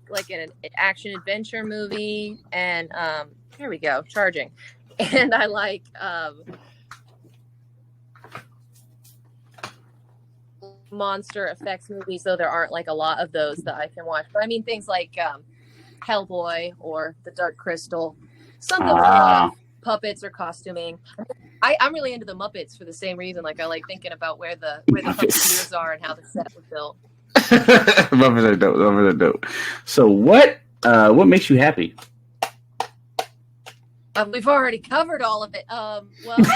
action adventure movie, and here we go, charging. And I like monster effects movies, though there aren't like a lot of those that I can watch. But I mean things like Hellboy or The Dark Crystal. Something with puppets or costuming. I'm really into the Muppets for the same reason. Like I like thinking about where the puppeteers are and how the set was built. Muppets are dope. So what makes you happy? We've already covered all of it. Movies.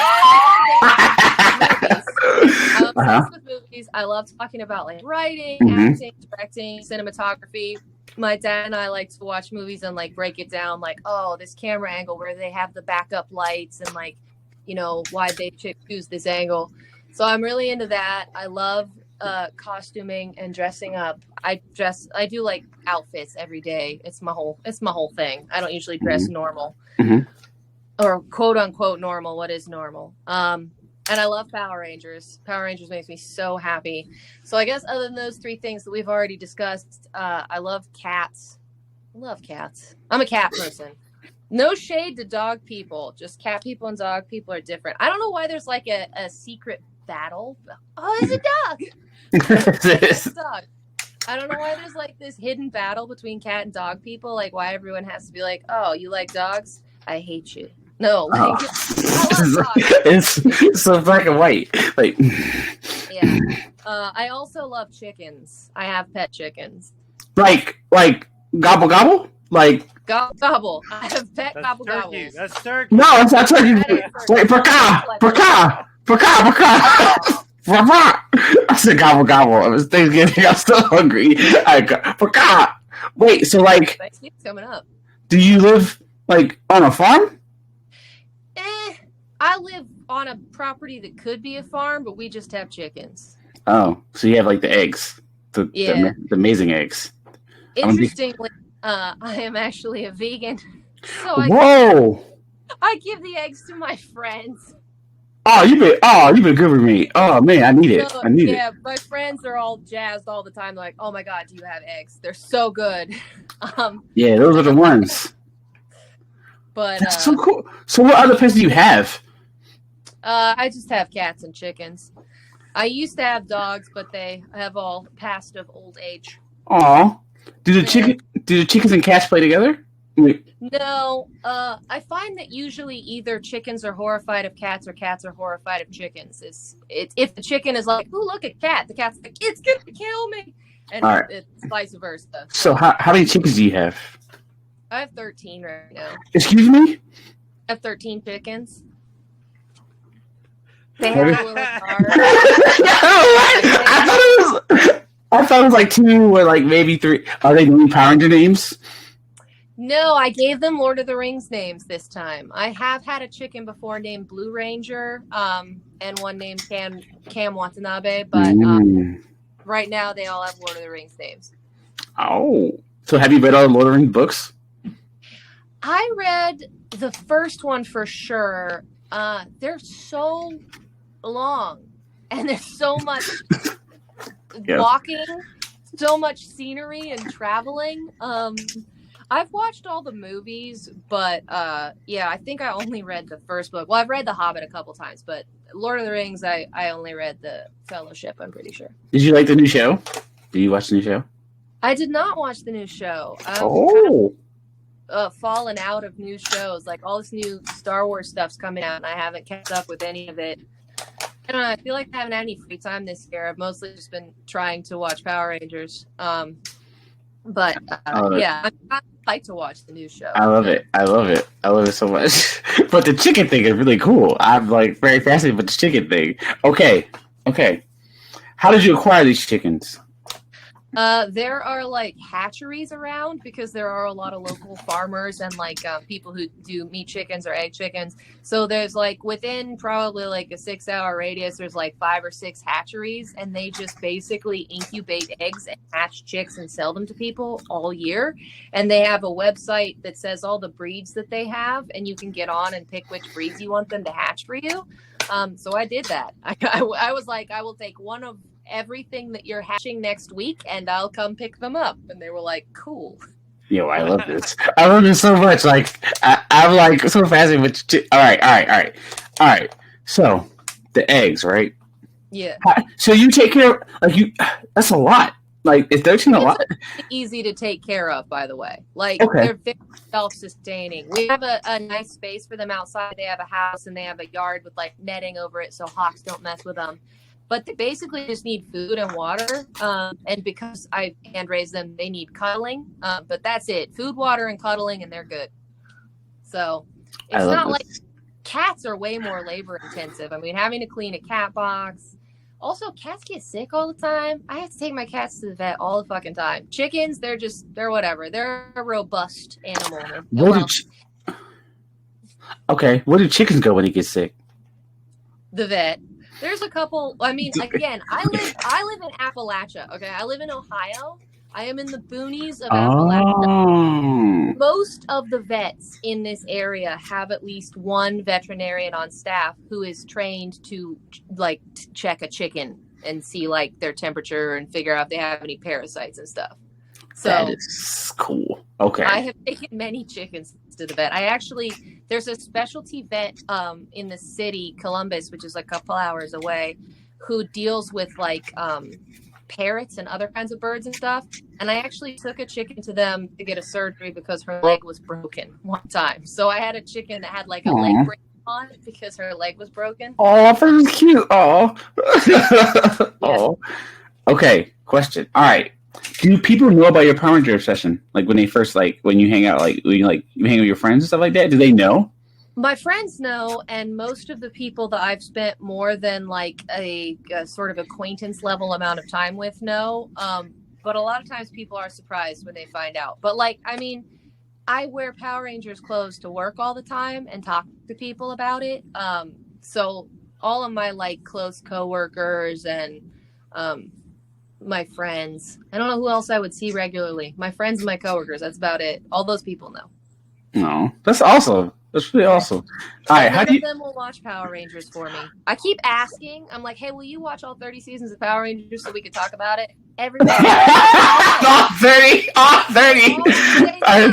I'm obsessed with movies. I love talking about like writing, acting, directing, cinematography. My dad and I like to watch movies and like break it down, like, oh, this camera angle where they have the backup lights and like, why they choose this angle. So I'm really into that. I love costuming and dressing up. I do like outfits every day. It's my whole thing. I don't usually dress normal. Or quote unquote normal. What is normal? And I love Power Rangers. Power Rangers makes me so happy. So I guess other than those three things that we've already discussed, I love cats. I love cats. I'm a cat person. No shade to dog people. Just cat people and dog people are different. I don't know why there's like a secret battle. Oh, it's a dog. It's a dog. I don't know why there's like this hidden battle between cat and dog people. Like why everyone has to be like, oh, you like dogs? I hate you. No, like, I love dogs. It's so black and white. Like, yeah. I also love chickens. I have pet chickens. Like gobble gobble. Like gobble gobble. I have pet gobble gobbles. That's turkey. No, it's not turkey. Wait, perka. I said gobble gobble. It was Thanksgiving. I'm still hungry. Perka. Wait, so like, Thanksgiving's coming up. Do you live like on a farm? I live on a property that could be a farm, but we just have chickens. Oh, so you have like the eggs, the amazing eggs. Interestingly, I am actually a vegan. So I give the eggs to my friends. Oh, you've been good with me. Oh man, I need it. Yeah, my friends are all jazzed all the time. They're like, oh my god, do you have eggs? They're so good. Yeah, those are the ones. But that's so cool. So what other pets do you have? I just have cats and chickens. I used to have dogs, but they have all passed of old age. Aw. Do the chickens and cats play together? No. I find that usually either chickens are horrified of cats or cats are horrified of chickens. It's if the chicken is like, "Ooh, look at cat," the cat's like, "It's gonna kill me," and it's vice versa. So how many chickens do you have? I have 13 right now. Excuse me? I have 13 chickens. They have a little car. I thought it was like 2 or like maybe 3. Are they new Power Ranger names? No, I gave them Lord of the Rings names this time. I have had a chicken before named Blue Ranger, and one named Cam Watanabe, but right now they all have Lord of the Rings names. Oh. So have you read all the Lord of the Rings books? I read the first one for sure. They're so long, and there's so much walking, so much scenery and traveling. I've watched all the movies, but I think I only read the first book. Well, I've read The Hobbit a couple times, but Lord of the Rings, I only read the Fellowship, I'm pretty sure. Did you like the new show? Did you watch the new show? I did not watch the new show. fallen out of new shows. Like all this new Star Wars stuff's coming out, and I haven't kept up with any of it. I don't know. I feel like I haven't had any free time this year. I've mostly just been trying to watch Power Rangers. But yeah, I'm hyped to watch the new show. I love it. I love it so much. But the chicken thing is really cool. I'm like very fascinated with the chicken thing. Okay. How did you acquire these chickens? There are like hatcheries around because there are a lot of local farmers and like people who do meat chickens or egg chickens. So there's like within probably like a 6-hour radius, there's like 5 or 6 hatcheries, and they just basically incubate eggs and hatch chicks and sell them to people all year. And they have a website that says all the breeds that they have, and you can get on and pick which breeds you want them to hatch for you. So I did that. I was like, I will take one of everything that you're hatching next week and I'll come pick them up. And they were like, cool. Yo, I love this. I love this so much. Like, I'm like so fascinated with all right. So the eggs, right? Yeah. So you take care of, like, you, that's a lot. Like, is 13 a lot? Easy to take care of, by the way. Like, Okay. They're very self-sustaining. We have a nice space for them outside. They have a house and they have a yard with like netting over it so hawks don't mess with them. But they basically just need food and water. And because I hand raise them, they need cuddling. But that's it. Food, water, and cuddling, and they're good. So it's not like cats are way more labor intensive. I mean, having to clean a cat box. Also, cats get sick all the time. I have to take my cats to the vet all the fucking time. Chickens, they're whatever. They're a robust animal. Where do chickens go when they get sick? The vet. There's a couple. I mean, again, I live in Appalachia. Okay, I live in Ohio. I am in the boonies of Appalachia. Most of the vets in this area have at least one veterinarian on staff who is trained to like check a chicken and see like their temperature and figure out if they have any parasites and stuff. So that is cool. Okay. I have taken many chickens to the vet. There's a specialty vet in the city, Columbus, which is like a couple hours away, who deals with like parrots and other kinds of birds and stuff. And I actually took a chicken to them to get a surgery because her leg was broken one time. So I had a chicken that had like a leg brace on because her leg was broken. Oh, that's cute. Oh. Oh. Okay. Question. All right. Do people know about your Power Ranger obsession? Like when they first, like when you hang out, like when you hang with your friends and stuff like that? Do they know? My friends know, and most of the people that I've spent more than like a sort of acquaintance level amount of time with know. But a lot of times people are surprised when they find out. But like, I mean, I wear Power Rangers clothes to work all the time and talk to people about it. So all of my like close coworkers and my friends. I don't know who else I would see regularly. My friends and my coworkers. That's about it. All those people know. No, that's awesome. That's really awesome. All right, none of them will watch Power Rangers for me. I keep asking. I'm like, hey, will you watch all 30 seasons of Power Rangers so we can talk about it? Everybody. All 30. I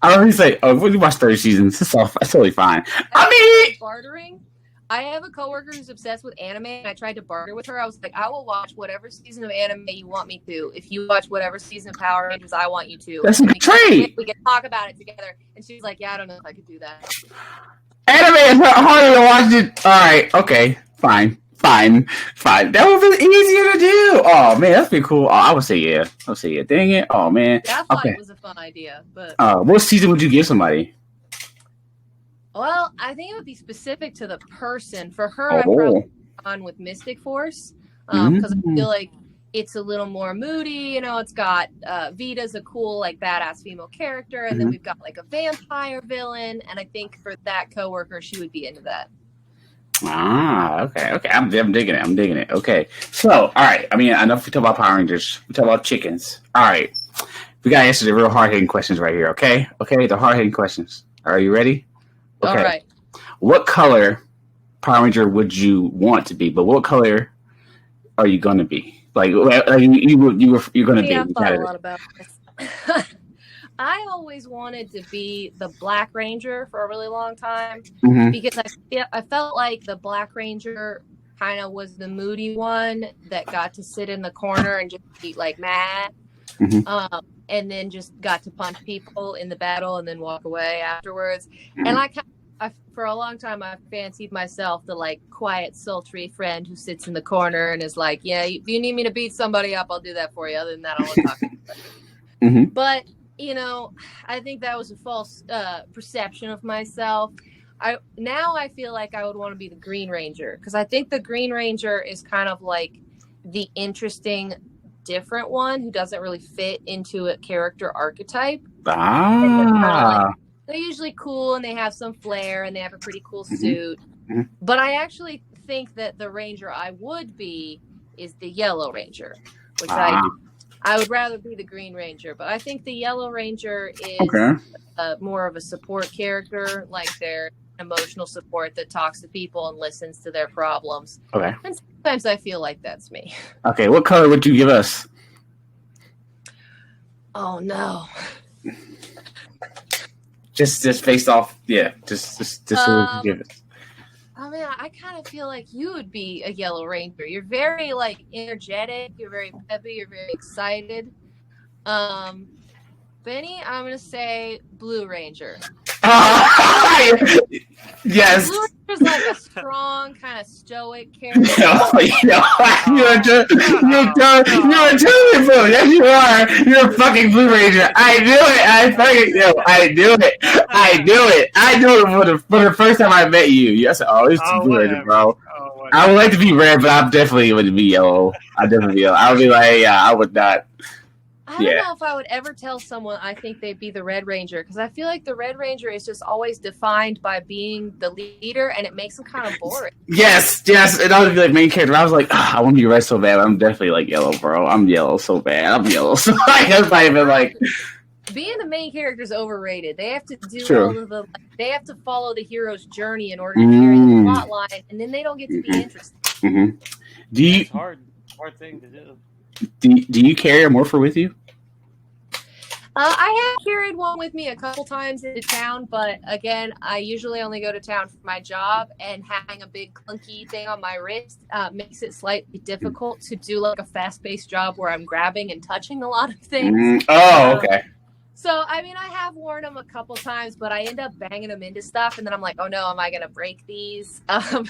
already say, will you watch 30 seasons? That's totally fine. I mean, bartering. I have a coworker who's obsessed with anime, and I tried to barter with her. I was like, I will watch whatever season of anime you want me to. If you watch whatever season of Power Rangers I want you to. That's a good trade. We can talk about it together. And she's like, yeah, I don't know if I could do that. Anime is not harder to watch it. All right, okay, fine. That would be easier to do. Oh, man, that'd be cool. Oh, I would say yeah. Dang it. Oh, man. That fight was a fun idea. But what season would you give somebody? Well, I think it would be specific to the person. For her, I'm probably on with Mystic Force because I feel like it's a little more moody. You know, it's got Vita's a cool, like, badass female character, and then we've got like a vampire villain. And I think for that coworker, she would be into that. Okay. I'm digging it. Okay, so all right. I mean, enough we talk about Power Rangers. We talk about chickens. All right, we gotta answer the real hard hitting questions right here. Okay, the hard hitting questions. Are you ready? Okay. All right. What color Power Ranger would you want to be? But what color are you going to be? Like you're going to be. I thought a lot about this. I always wanted to be the Black Ranger for a really long time because I felt like the Black Ranger kind of was the moody one that got to sit in the corner and just be like mad. and then just got to punch people in the battle and then walk away afterwards. And for a long time, I fancied myself the like quiet, sultry friend who sits in the corner and is like, yeah, if you need me to beat somebody up, I'll do that for you. Other than that, I'll talk to you. But, you know, I think that was a false perception of myself. Now I feel like I would want to be the Green Ranger, because I think the Green Ranger is kind of like the interesting, different one who doesn't really fit into a character archetype. They're usually cool and they have some flair and they have a pretty cool suit. But I actually think that the Ranger I would be is the Yellow Ranger, which I would rather be the Green Ranger. But I think the Yellow Ranger is more of a support character, like they're emotional support that talks to people and listens to their problems. Okay. And sometimes I feel like that's me. Okay, what color would you give us? Oh no. Just based off, just so we can give it. I mean, I kind of feel like you would be a Yellow Ranger. You're very like energetic. You're very peppy. You're very excited. Benny, I'm gonna say Blue Ranger. Yes. Blue Ranger's like a strong, kind of stoic character. You're a terrible. Yes, you are. You're a fucking Blue Ranger. I knew it. I knew it for the first time I met you. Yes, it's Blue Ranger, bro. I would like to be red, but I definitely would be yellow. I would be like, I would not. I don't know if I would ever tell someone I think they'd be the Red Ranger, because I feel like the Red Ranger is just always defined by being the leader, and it makes them kind of boring. Yes, and I would be like main character. I was like, I want to be red so bad. I'm definitely like yellow, bro. I'm yellow so bad. I'm yellow. So that's not even like. Being the main character is overrated. They have to do all of they have to follow the hero's journey in order to carry the plot line, and then they don't get to be interesting. It's hard thing to do. Do you carry a morpher with you? I have carried one with me a couple times into town, but again, I usually only go to town for my job, and having a big clunky thing on my wrist makes it slightly difficult to do like a fast-paced job where I'm grabbing and touching a lot of things. Okay. So, I mean, I have worn them a couple times, but I end up banging them into stuff, and then I'm like, oh no, am I going to break these? So,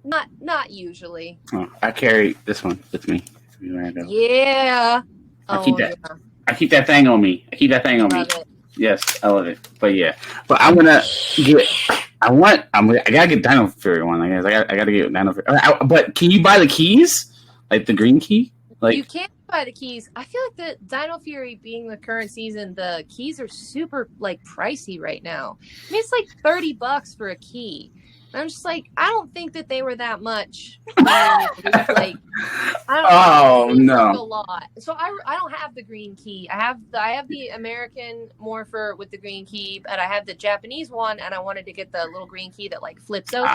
not usually. Oh, I carry this one with me. Yeah. I keep that thing on me. Love it. Yes, I love it. But I'm gonna get. I gotta get Dino Fury one. I guess I gotta get Dino Fury. But can you buy the keys? Like the green key? Like you can't buy the keys. I feel like the Dino Fury being the current season, the keys are super like pricey right now. I mean, it's like $30 for a key. I'm just like, I don't think that they were that much. Like, I don't know. A lot. So I don't have the green key. I have the American morpher with the green key, and I have the Japanese one, and I wanted to get the little green key that like flips open.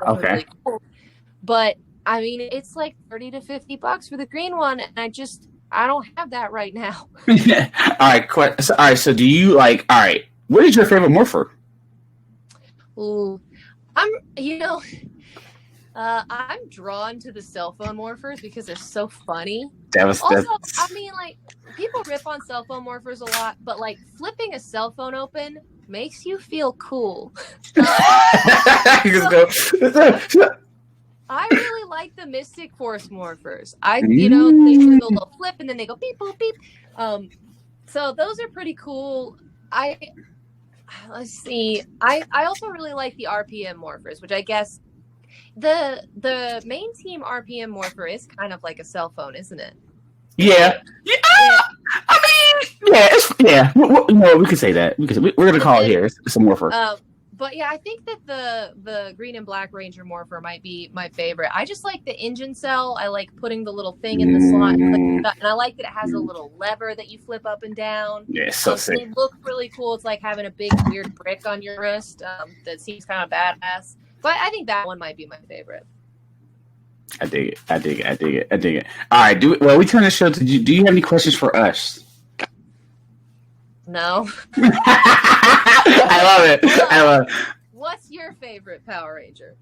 Okay. Really cool. But I mean, it's like $30 to $50 for the green one, and I don't have that right now. All right. So do you like? All right. What is your favorite morpher? Ooh. I'm drawn to the cell phone morphers because they're so funny. I mean, like, people rip on cell phone morphers a lot, but like flipping a cell phone open makes you feel cool. I really like the Mystic Force morphers. They do the little flip and then they go beep boop beep. So those are pretty cool. Let's see. I also really like the RPM morphers, which I guess the main team RPM morpher is kind of like a cell phone, isn't it? Yeah. I mean, we can say that because we're gonna call it here. It's a morpher. But yeah, I think that the Green and Black Ranger morpher might be my favorite. I just like the engine cell. I like putting the little thing in the slot, and I like that it has a little lever that you flip up and down. Yeah, it's so sick. They look really cool. It's like having a big weird brick on your wrist. That seems kind of badass. But I think that one might be my favorite. I dig it. All right, we turn the show to you. Do you have any questions for us? No. I love it. What's your favorite Power Ranger?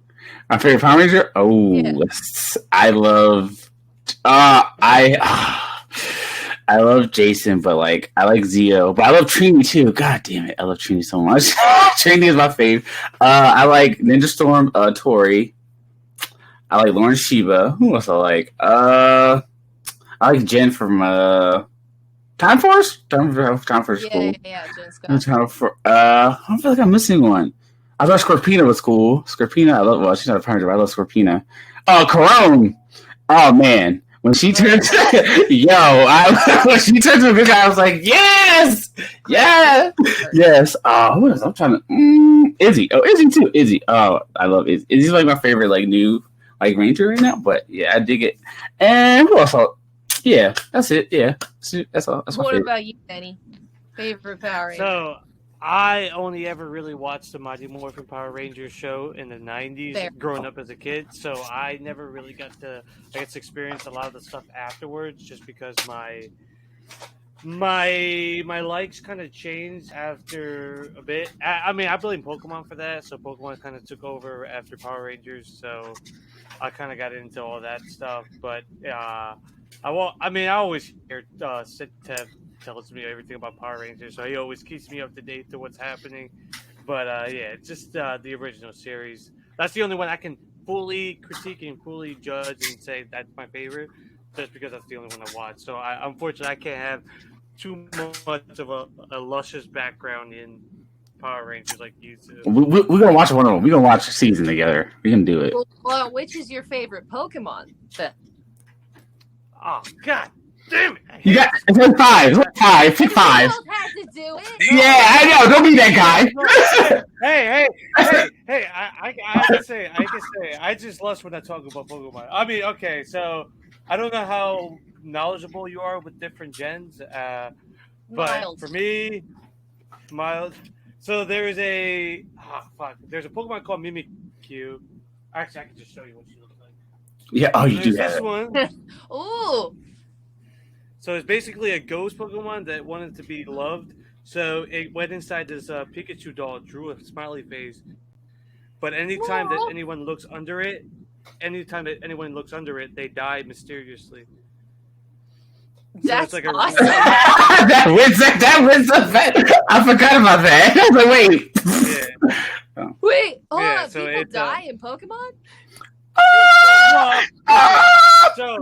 My favorite Power Ranger? Oh, yeah. I love. I love Jason, but like I like Zio, but I love Trini too. God damn it, I love Trini so much. Trini is my fave. I like Ninja Storm, Tori. I like Lauren Shiba. Who else I like? I like Jen from Time Force. Time Force is cool. Yeah, Jen Scott. I feel like I'm missing one. I thought Scorpina was cool. Scorpina, I love. Well, she's not a Power Ranger, but I love Scorpina. Oh, Corone. Oh man, when she turned, when she turned to a big guy, I was like, yes. Oh, who else? I'm trying to. Izzy. Oh, Izzy too. Izzy. Oh, I love Izzy. Izzy's like my favorite, like new, like Ranger right now. But yeah, I dig it. And who else? Yeah, that's it. Yeah, that's all. That's my What favorite. about you, Benny? Favorite Power Ranger? So I only ever really watched the Mighty Morphin Power Rangers show in the 90s Fair. growing up as a kid. So I never really got to, experience a lot of the stuff afterwards just because my likes kind of changed after a bit. I mean, I blame Pokemon for that. So Pokemon kind of took over after Power Rangers. So I kind of got into all that stuff. But I always hear Sid Tev tells me everything about Power Rangers, so he always keeps me up to date to what's happening. But yeah, it's just the original series. That's the only one I can fully critique and fully judge and say that's my favorite, just because that's the only one I watch. So unfortunately, I can't have too much of a luscious background in Power Rangers like you two. We're gonna watch one of them. We're gonna watch a season together. We can do it. Well, which is your favorite Pokemon then? Oh God damn it! You got it's five. Pick five. You don't have to do it. Yeah, I know. Don't be that guy. Hey! I can say, I just lust when I talk about Pokemon. I mean, okay, so I don't know how knowledgeable you are with different gens, but Mild. for me, mild. So there's a Pokemon called Mimikyu. Actually, I can just show you what she looks like. Yeah. Oh, you do There's this that. one. Ooh. So it's basically a ghost Pokemon that wanted to be loved. So it went inside this Pikachu doll, drew a smiley face. But anytime that anyone looks under it, they die mysteriously. That's so it's like awesome. that wins the bet. I forgot about that. I was like, wait. Yeah. Wait, hold Yeah, on. so People it's, die in Pokemon? So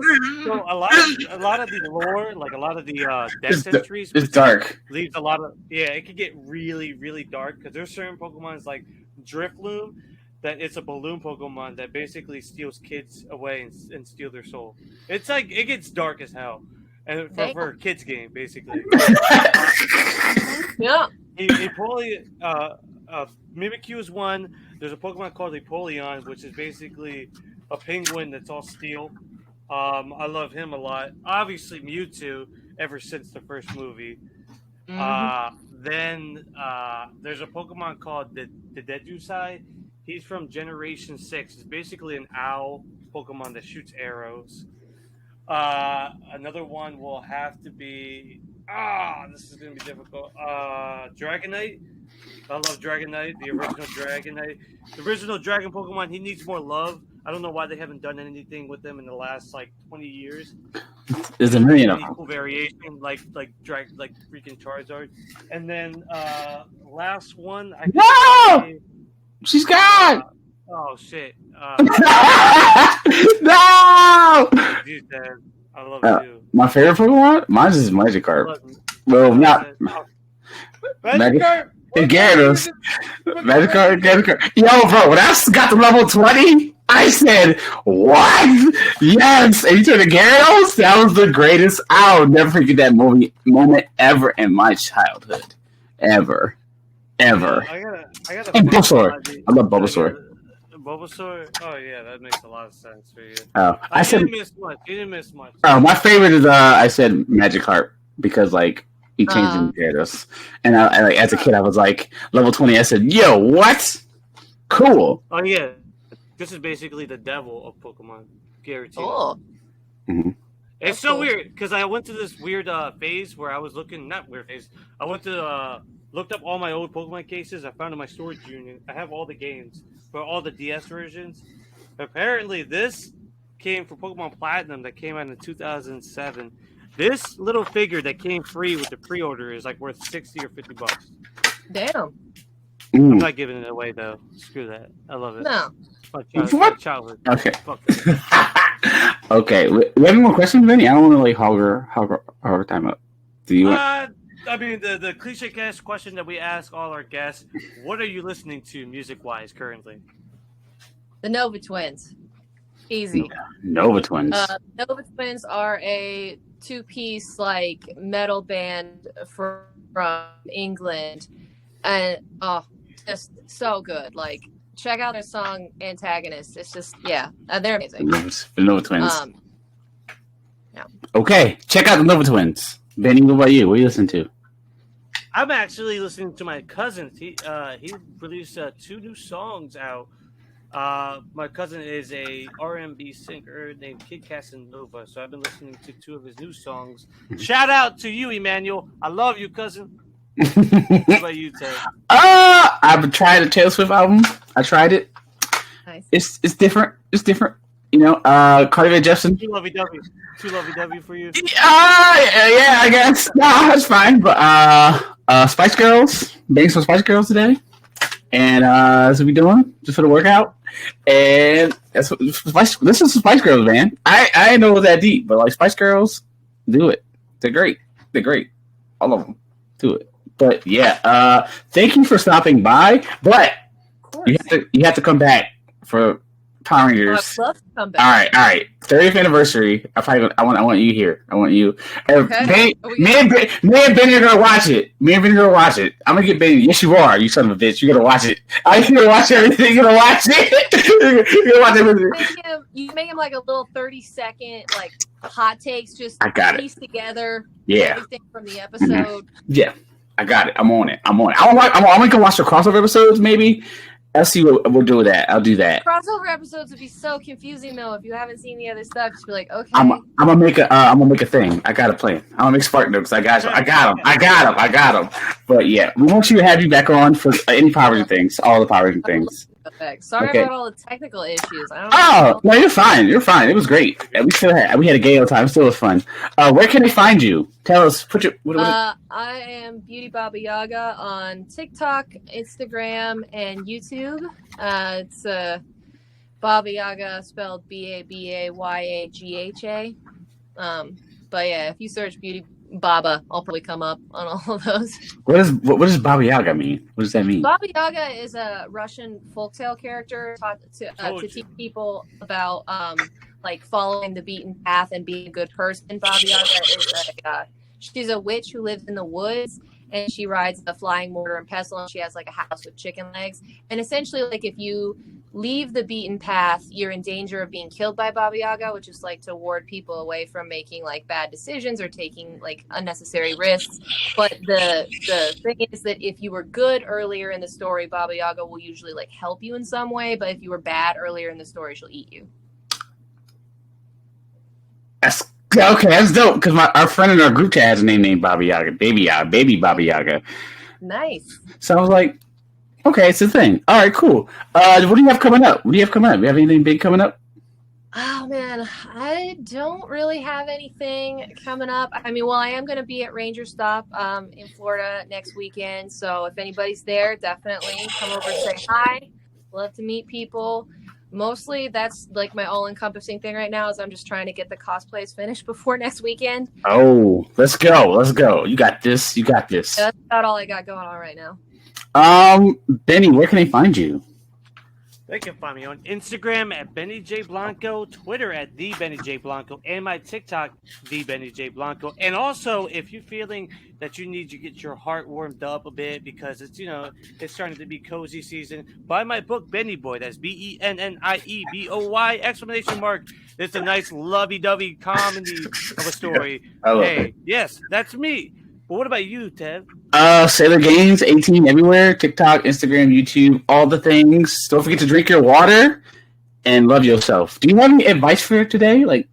a lot of the lore, like a lot of the death entries, It's dark. leaves a lot of it can get really, really dark because there's certain Pokemons like Drifloon that it's a balloon Pokemon that basically steals kids away and steal their soul. It's like it gets dark as hell, and for a kids game basically. Yeah. Mimikyu is one. There's a Pokemon called Apollyon, which is basically a penguin that's all steel. I love him a lot. Obviously, Mewtwo, ever since the first movie. Then there's a Pokemon called the Dedusai. He's from Generation 6. It's basically an owl Pokemon that shoots arrows. Another one will have to be... this is going to be difficult. Dragonite. I love Dragonite, the original Dragonite. The original Dragon Pokemon, he needs more love. I don't know why they haven't done anything with them in the last, 20 years. There's a million of them. Cool variation, like freaking Charizard. And then last one... She's gone! Oh, shit. No! Dude, Dad, I love you. My favorite Pokemon? Mine's is Magikarp. Well, not... Magikarp! And Gyarados. Magikarp. Yo, bro, when I got to level 20, I said, what? Yes! And you turned to Gyarados? That was the greatest. I'll never forget that moment ever in my childhood. Ever. I gotta and Bulbasaur. I love Bulbasaur. Bulbasaur? Oh, yeah, that makes a lot of sense for you. Oh, I didn't miss much. You didn't miss much. Oh, my favorite is, I said Magikarp because, he changed into Gyarados. And I as a kid, I was like, level 20, I said, yo, what? Cool. Oh, yeah. This is basically the devil of Pokemon. Guaranteed. Oh. Mm-hmm. It's so weird, because I went to this weird phase where I was looking, not weird phase, I went to, looked up all my old Pokemon cases. I found in my storage unit, I have all the games, for all the DS versions. Apparently, this came from Pokemon Platinum that came out in 2007. This little figure that came free with the pre-order is like worth $60 or $50. Damn. I'm not giving it away though. Screw that. I love it. No. My childhood. Okay. Fuck that. Okay. We have any more questions, Benny? I don't want to like hog time up. Do you? I mean, the cliche cast question that we ask all our guests: what are you listening to music-wise currently? The Nova Twins. Easy. Nova Twins. Nova Twins are a two-piece like metal band from England, and just so good. Like, check out their song "Antagonist." It's just they're amazing. The Nova Twins. Yeah. Okay, check out the Nova Twins. Benny, what about you? What are you listening to? I'm actually listening to my cousin. He released 2 new songs out. My cousin is a R&B singer named Kid Casanova, so I've been listening to 2 of his new songs. Shout out to you, Emmanuel. I love you, cousin. What about you, Ted? I've tried a Taylor Swift album. I tried it. Nice. It's different. It's different. You know, Cardi B Jepsen. Too lovey-dovey for you. Yeah, I guess. No, that's fine. But Spice Girls. Banging some Spice Girls today. And that's what we doing just for the workout. And that's what this is Spice Girls, man. I didn't know it was that deep, but like Spice Girls, do it. They're great. All of them. Do it. But yeah, thank you for stopping by. But you have to come back for Power Rangers. I'd love to come back. All right. 30th anniversary. I want you here. I want you. Okay. Me and Benny are gonna watch it. I'm gonna get Benny. Yes, you are. You son of a bitch. You're gonna watch it. I'm gonna watch everything. You're gonna watch it. You're gonna watch everything. You make him like a little 30-second like hot takes. Just I got piece together. Yeah. Everything from the episode. Yeah. I got it. I'm on it. I'm gonna go watch the crossover episodes. Maybe. I'll see what we'll do with that. I'll do that. Crossover episodes would be so confusing though if you haven't seen the other stuff. Just be like, okay. I'm gonna make a thing. I got a plan. I'm gonna make Spark Notes. I got them. But yeah, we want you to have you back on for any Power Ranger things, all the Power Ranger things. Sorry Okay. about all the technical issues. I don't know. No, you're fine. It was great. We had a gay old time. It still was fun. Where can they find you? Tell us. I am Beauty Baba Yaga on TikTok, Instagram, and YouTube. It's Baba Yaga spelled BABAYAGHA. But yeah, if you search Beauty Baba, I'll probably come up on all of those. What does Baba Yaga mean? What does that mean? Baba Yaga is a Russian folktale character taught to teach people about like following the beaten path and being a good person. Baba Yaga is she's a witch who lives in the woods, and she rides a flying mortar and pestle, and she has like a house with chicken legs. And essentially, like if you leave the beaten path, you're in danger of being killed by Baba Yaga, which is like to ward people away from making like bad decisions or taking like unnecessary risks. But the thing is that if you were good earlier in the story, Baba Yaga will usually like help you in some way. But if you were bad earlier in the story, she'll eat you. That's dope. Because our friend in our group chat has a name named Baba Yaga, baby Baba Yaga. Nice. So I was like, okay, it's a thing. All right, cool. What do you have coming up? You have anything big coming up? Oh man, I don't really have anything coming up. I mean, well, I am going to be at Ranger Stop in Florida next weekend. So if anybody's there, definitely come over and say hi. Love to meet people. Mostly that's like my all-encompassing thing right now is I'm just trying to get the cosplays finished before next weekend. Oh, let's go. You got this. That's about all I got going on right now. Benny, where can they find you? They can find me on Instagram at Benny J Blanco, Twitter at the Benny J Blanco, and my TikTok, the Benny J Blanco. And also, if you're feeling that you need to get your heart warmed up a bit because it's it's starting to be cozy season, buy my book Bennie Boy. That's BENNIEBOY exclamation mark. It's a nice lovey-dovey comedy of a story. I love it. Yes, that's me. But what about you, Ted? Sailor Games 18 everywhere. TikTok, Instagram, YouTube, all the things. Don't forget to drink your water and love yourself. Do you have any advice for today? Like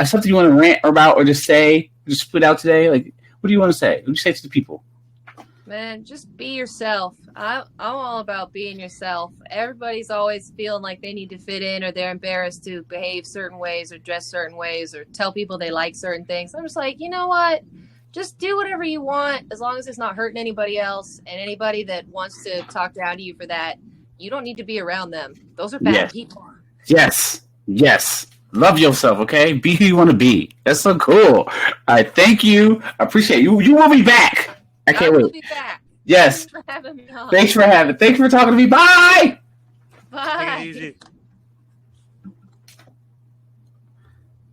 something you want to rant about or just put out today? Like, what do you want to say? What do you say to the people? Man, just be yourself. I'm all about being yourself. Everybody's always feeling like they need to fit in or they're embarrassed to behave certain ways or dress certain ways or tell people they like certain things. I'm just like, you know what? Just do whatever you want as long as it's not hurting anybody else. And anybody that wants to talk down to you for that, you don't need to be around them. Those are bad people. Yes. Love yourself, okay? Be who you want to be. That's so cool. All right, thank you. I appreciate you. You will be back. I can't wait. Will be back. Yes. Thanks for having me on. Thanks for talking to me. Bye. Bye. Take it easy.